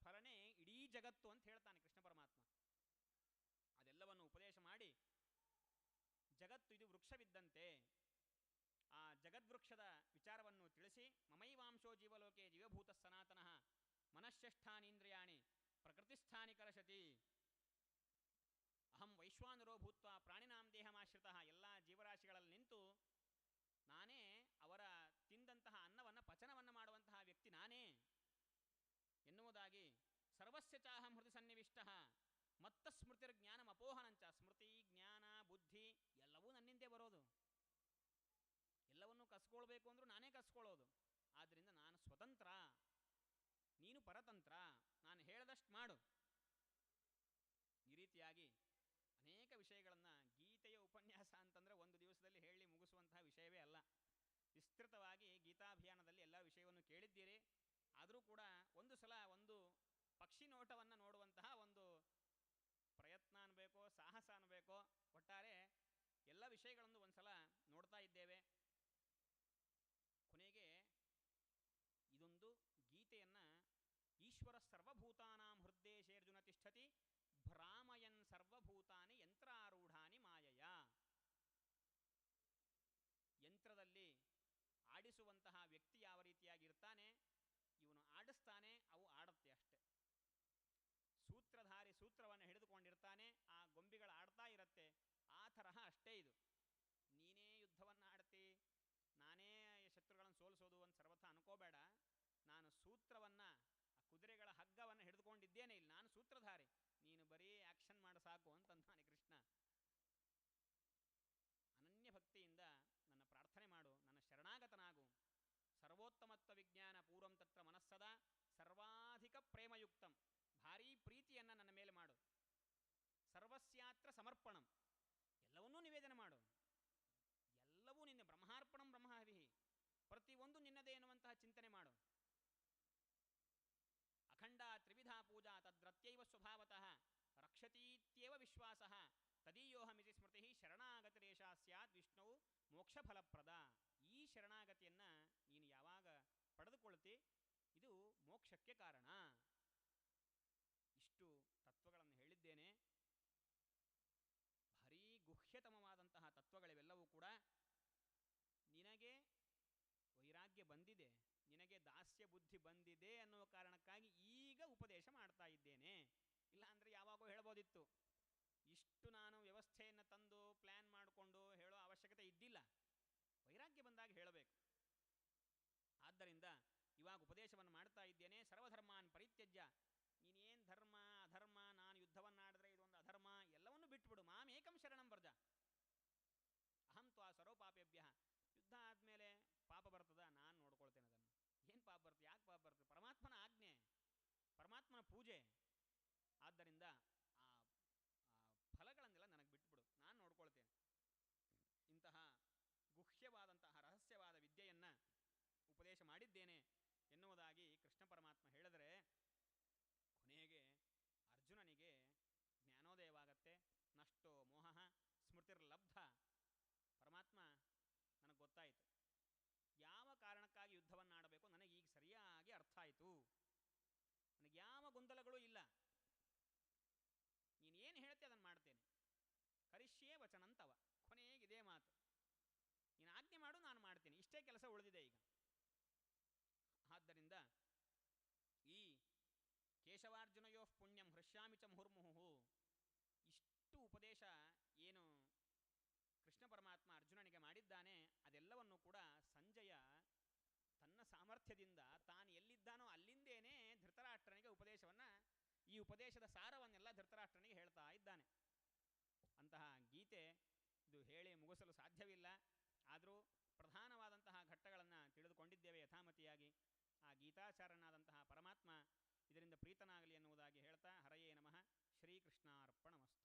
ಫಲನೇ ಇಡೀ ಜಗತ್ತು ಅಂತ ಹೇಳ್ತಾನೆ ಕೃಷ್ಣ ಪರಮಾತ್ಮ. ಅದೆಲ್ಲವನ್ನು ಉಪದೇಶ ಮಾಡಿ, ಜಗತ್ತು ಇದು ವೃಕ್ಷವಿದ್ದಂತೆ, ಆ ಜಗದ್ವೃಕ್ಷದ ವಿಚಾರವನ್ನು ತಿಳಿಸಿ, ಮಮೈವಾಂಶೋ ಜೀವಲೋಕೆ ಜೀವಭೂತ ಸನಾತನಃ ಮನಶ್ಚಷ್ಟಾನೀಂದ್ರಿಯಾಣಿ ಪ್ರಕೃತಿಸ್ಥಾನಿ ಕಲಶತಿ ಅಹಂ ವೈಶ್ವಾನರೋ ಭೂತ್ವ ಪ್ರಾಣಿನಾಂ ದೇಹಮಾಶ್ರಿತಃ. ಎಲ್ಲ ಜೀವರಾಶಿಗಳಲ್ಲಿ ನಿಂತು ನಾನೇ ಅವರ ತಿಂದಂತಹ ಅನ್ನವನ್ನು ಪಚನವನ್ನು ಮಾಡುವಂತಹ ವ್ಯಕ್ತಿ ನಾನೇ ಎನ್ನುವುದಾಗಿ, ಸರ್ವಸ್ಯ ಚಾಹಂ ಹೃದಯ ಸನ್ನಿವಿಷ್ಟ ಮತ್ತ ಸ್ಮೃತಿರ್ ಜ್ಞಾನಂ ಅಪೋಹನಂಚ. ಸ್ಮೃತಿ, ಜ್ಞಾನ, ಬುದ್ಧಿ ಎಲ್ಲವೂ ನನ್ನಿಂದೇ ಬರೋದು. ಎಲ್ಲವನ್ನೂ ಕಸ್ಕೊಳ್ಬೇಕು ಅಂದರೂ ನಾನೇ ಕಸ್ಕೊಳ್ಳೋದು. ಆದ್ದರಿಂದ ನಾನು ಸ್ವತಂತ್ರ, ನೀನು ಪರತಂತ್ರ, ನಾನು ಹೇಳ್ದಷ್ಟು ಮಾಡು. ಈ ರೀತಿಯಾಗಿ ಅನೇಕ ವಿಷಯಗಳನ್ನು, ಗೀತೆಯ ಉಪನ್ಯಾಸ ಅಂತಂದರೆ ಒಂದು ದಿವಸದಲ್ಲಿ ಹೇಳಿ ಮುಗಿಸುವಂತಹ ವಿಷಯವೇ ಅಲ್ಲ. ವಿಸ್ತೃತವಾಗಿ ಗೀತಾಭಿಯಾನದಲ್ಲಿ ಎಲ್ಲ ವಿಷಯವನ್ನು ಕೇಳಿದ್ದೀರಿ. ಆದರೂ ಕೂಡ ಒಂದು ಸಲ ಒಂದು ಪಕ್ಷಿ ನೋಟವನ್ನು ನೋಡುವಂತಹ ಒಂದು ಪ್ರಯತ್ನ ಅನ್ಬೇಕೋ ಸಾಹಸ ಅನ್ಬೇಕೋ, ಒಟ್ಟಾರೆ ಎಲ್ಲ ವಿಷಯಗಳನ್ನು ಒಂದು ಸಲ ನೋಡ್ತಾ ಇದ್ದೇವೆ. ಕೊನೆಗೆ ಇದೊಂದು ಗೀತೆಯನ್ನು ಈಶ್ವರ ಸರ್ವಭೂತಾನಾಂ ಹೃದ್ದೇಶೇರ್ಜುನ ತಿಷ್ಠತಿ ಭ್ರಾಮಯನ್ ಸರ್ವಭೂತಾನಿ ಯಂತ್ರಾರೂಢಾನಿ ಮಾಯಯ. ಯಂತ್ರದಲ್ಲಿ ಆಡಿಸುವಂತಹ ವ್ಯಕ್ತಿ ಯಾವ ರೀತಿಯಾಗಿರ್ತಾನೆ, ಇವನು ಆಡಿಸ್ತಾನೆ, ಅವು ಆಡುತ್ತೆ ಅಷ್ಟೆ. ಸೂತ್ರಧಾರಿ ಸೂತ್ರವನ್ನು ಹಿಡಿದುಕೊಂಡಿರ್ತಾನೆ, ಆ ಗೊಂಬಿಗಳು ಆಡ್ತಾ ಇರುತ್ತೆ. ಆ ತರಹ ಅಷ್ಟೇ ಇದು. ನೀನೇ ಯುದ್ಧವನ್ನು ಆಡ್ತಿ, ನಾನೇ ಶತ್ರುಗಳನ್ನು ಸೋಲಿಸೋದು ಅಂತ ಸರ್ವಥ ಅನ್ಕೋಬೇಡ. ನಾನು ಸೂತ್ರವನ್ನು, ಆ ಕುದುರೆಗಳ ಹಗ್ಗವನ್ನು ಹಿಡಿದುಕೊಂಡಿದ್ದೇನೆ, ಇಲ್ಲಿ ನಾನು ಸೂತ್ರಧಾರಿ, ನೀನು ಬರೀ ಆ್ಯಕ್ಷನ್ ಮಾಡು ಸಾಕು ಅಂತಂದಾನೆ ಕೃಷ್ಣ. ಅನನ್ಯ ಭಕ್ತಿಯಿಂದ ನನ್ನ ಪ್ರಾರ್ಥನೆ ಮಾಡು, ನನ್ನ ಶರಣಾಗತನಾಗು. ಸರ್ವೋತ್ತಮತ್ವ ವಿಜ್ಞಾನ ಪೂರ್ವಂ ತತ್ರ ಮನಸ್ಸದ ಸರ್ವಾಧಿಕ ಪ್ರೇಮಯುಕ್ತಂ. ಭಾರೀ ಪ್ರೀತಿಯನ್ನು ನನ್ನ ಮೇಲೆ ಮಾಡು. ಸರ್ವಸ್ಯಾತ್ರ ಸಮರ್ಪಣಂ, ಎಲ್ಲವನ್ನೂ ನಿವೇದನೆ ಮಾಡು. ಎಲ್ಲವೂ ನಿನ್ನೆ, ಬ್ರಹ್ಮಾರ್ಪಣಂ ಬ್ರಹ್ಮಹವಿಹಿ, ಪ್ರತಿಯೊಂದು ನಿನ್ನದೇ ಎನ್ನುವಂತಹ ಚಿಂತನೆ ಮಾಡು. ಅಖಂಡ ತ್ರಿವಿಧ ಪೂಜಾ ತದ್ರತ್ಯೈವ ಸ್ವಭಾವತಃ ರಕ್ಷತೀತ್ಯೇವ ವಿಶ್ವಾಸಃ ತದೀಯೋಹಮಿತಿ ಸ್ಮೃತಿ ಶರಣಾಗತಿರೇಷ ಸ್ಯಾತ್ ವಿಷ್ಣು ಮೋಕ್ಷಫಲಪ್ರದ. ಈ ಶರಣಾಗತಿಯನ್ನು ನೀನು ಯಾವಾಗ ಪಡೆದುಕೊಳ್ತಿ, ಇದು ಮೋಕ್ಷಕ್ಕೆ ಕಾರಣ. ಇಷ್ಟು ತತ್ವಗಳನ್ನು ಹೇಳಿದ್ದೇನೆ. ಭಾರೀ ಗುಹ್ಯತಮವಾದಂತಹ ತತ್ವಗಳಿವೆಲ್ಲವೂ ಕೂಡ. ನಿನಗೆ ವೈರಾಗ್ಯ ಬಂದಿದೆ, ನಿನಗೆ ದಾಸ್ಯ ಬುದ್ಧಿ ಬಂದಿದೆ ಅನ್ನುವ ಕಾರಣಕ್ಕಾಗಿ ಈಗ ಉಪದೇಶ ಮಾಡ್ತಾ ಇದ್ದೇನೆ. ಇಲ್ಲ ಅಂದರೆ ಯಾವಾಗೋ ಹೇಳ್ಬೋದಿತ್ತು. ಇಷ್ಟು ನಾನು ವ್ಯವಸ್ಥೆಯನ್ನು ತಂದು ಪ್ಲ್ಯಾನ್ ಮಾಡಿಕೊಂಡು ಹೇಳೋ ಅವಶ್ಯಕತೆ ಇದ್ದಿಲ್ಲ. ವೈರಾಗ್ಯ ಬಂದಾಗ ಹೇಳಬೇಕು. ಆದ್ದರಿಂದ ಇವಾಗ ಉಪದೇಶವನ್ನು ಮಾಡ್ತಾ ಇದ್ದೇನೆ. ಸರ್ವಧರ್ಮಾನ್ ಪರಿತ್ಯಜ್ಯ, ನೀನೇನು ಧರ್ಮ ಅಧರ್ಮ, ನಾನು ಯುದ್ಧವನ್ನು ಆಡಿದ್ರೆ ಇದೊಂದು ಅಧರ್ಮ, ಎಲ್ಲವನ್ನೂ ಬಿಟ್ಬಿಡು. ಮಾಮೇಕಂ ಶರಣಂ ವ್ರಜ ಅಹಂ ತ್ವಾ ಸರ್ವಪಾಪೇಭ್ಯ. ಯುದ್ಧ ಆದಮೇಲೆ ಪಾಪ ಬರ್ತದ, ನಾನು ನೋಡ್ಕೊಳ್ತೇನೆ ಅದನ್ನು. ಏನು ಪಾಪ ಬರ್ತದೆ, ಯಾಕೆ ಪಾಪ ಬರ್ತದೆ? ಪರಮಾತ್ಮನ ಆಜ್ಞೆ, ಪರಮಾತ್ಮನ ಪೂಜೆ. ಆದ್ದರಿಂದ ಆ ಫಲಗಳನ್ನೆಲ್ಲ ನನಗೆ ಬಿಟ್ಬಿಡು, ನಾನು ನೋಡ್ಕೊಳ್ತೇನೆ. ಇಂತಹ ಗುಹ್ಯವಾದಂತಹ ರಹಸ್ಯವಾದ ವಿದ್ಯೆಯನ್ನು ಉಪದೇಶ ಮಾಡಿದ್ದೇನೆ ಎನ್ನುವುದಾಗಿ ಕೃಷ್ಣ ಪರಮಾತ್ಮ ಹೇಳಿದರೆ, ಕೊನೆಗೆ ಅರ್ಜುನನಿಗೆ ಜ್ಞಾನೋದಯವಾಗತ್ತೆ. ನಷ್ಟೋ ಮೋಹ ಸ್ಮೃತಿರ್ಲಬ್ಧ. ಪರಮಾತ್ಮ, ನನಗೆ ಗೊತ್ತಾಯಿತು ಯಾವ ಕಾರಣಕ್ಕಾಗಿ ಯುದ್ಧವನ್ನು ಆಡಬೇಕು, ನನಗೀಗ ಸರಿಯಾಗಿ ಅರ್ಥ ಆಯಿತು. ನನಗೆ ಯಾವ ಗೊಂದಲಗಳೂ ಇಲ್ಲ. ನೀನೇನು ಹೇಳ್ತೆ ಅದನ್ನು ಮಾಡ್ತೇನೆ. ಕರಿಷ್ಯೇ ವಚನಂತವ. ಕೊನೆಗಿದೇ ಮಾತು, ನೀನು ಆಜ್ಞೆ ಮಾಡು, ನಾನು ಮಾಡ್ತೇನೆ. ಇಷ್ಟೇ ಕೆಲಸ ಉಳಿದಿದೆ ಈಗ. ಆದ್ದರಿಂದ ಈ ಕೇಶವಾರ್ಜುನಯೋ ಪುಣ್ಯಂ ಹೃಷ್ಯಾಮಿ ಚ ಮುಹುರ್ಮುಹು, ಇಷ್ಟು ಉಪದೇಶ ಏನು ಕೃಷ್ಣ ಪರಮಾತ್ಮ ಅರ್ಜುನನಿಗೆ ಮಾಡಿದ್ದಾನೆ, ಅದೆಲ್ಲವನ್ನು ಕೂಡ ಸಂಜಯ ತನ್ನ ಸಾಮರ್ಥ್ಯದಿಂದ ತಾನು ಎಲ್ಲಿದ್ದಾನೋ ಅಲ್ಲಿಂದೇನೆ ಧೃತರಾಷ್ಟ್ರನಿಗೆ ಉಪದೇಶವನ್ನು, ಈ ಉಪದೇಶದ ಸಾರವನ್ನೆಲ್ಲ ಧೃತರಾಷ್ಟ್ರನಿಗೆ ಹೇಳ್ತಾ ಇದ್ದಾನೆ. ಅಂತಹ ಗೀತೆ ಇದು ಹೇಳಿ ಮುಗಿಸಲು ಸಾಧ್ಯವಿಲ್ಲ. ಆದರೂ ಪ್ರಧಾನವಾದಂತಹ ಘಟ್ಟಗಳನ್ನು ತಿಳಿದುಕೊಂಡಿದ್ದೇವೆ ಯಥಾಮತಿಯಾಗಿ. ಆ ಗೀತಾಚಾರ್ಯನಾದಂತಹ ಪರಮಾತ್ಮ ಇದರಿಂದ ಪ್ರೀತನಾಗಲಿ ಎನ್ನುವುದಾಗಿ ಹೇಳ್ತಾ, ಹರಯೇ ನಮಃ. ಶ್ರೀಕೃಷ್ಣಾರ್ಪಣಮಸ್ತು.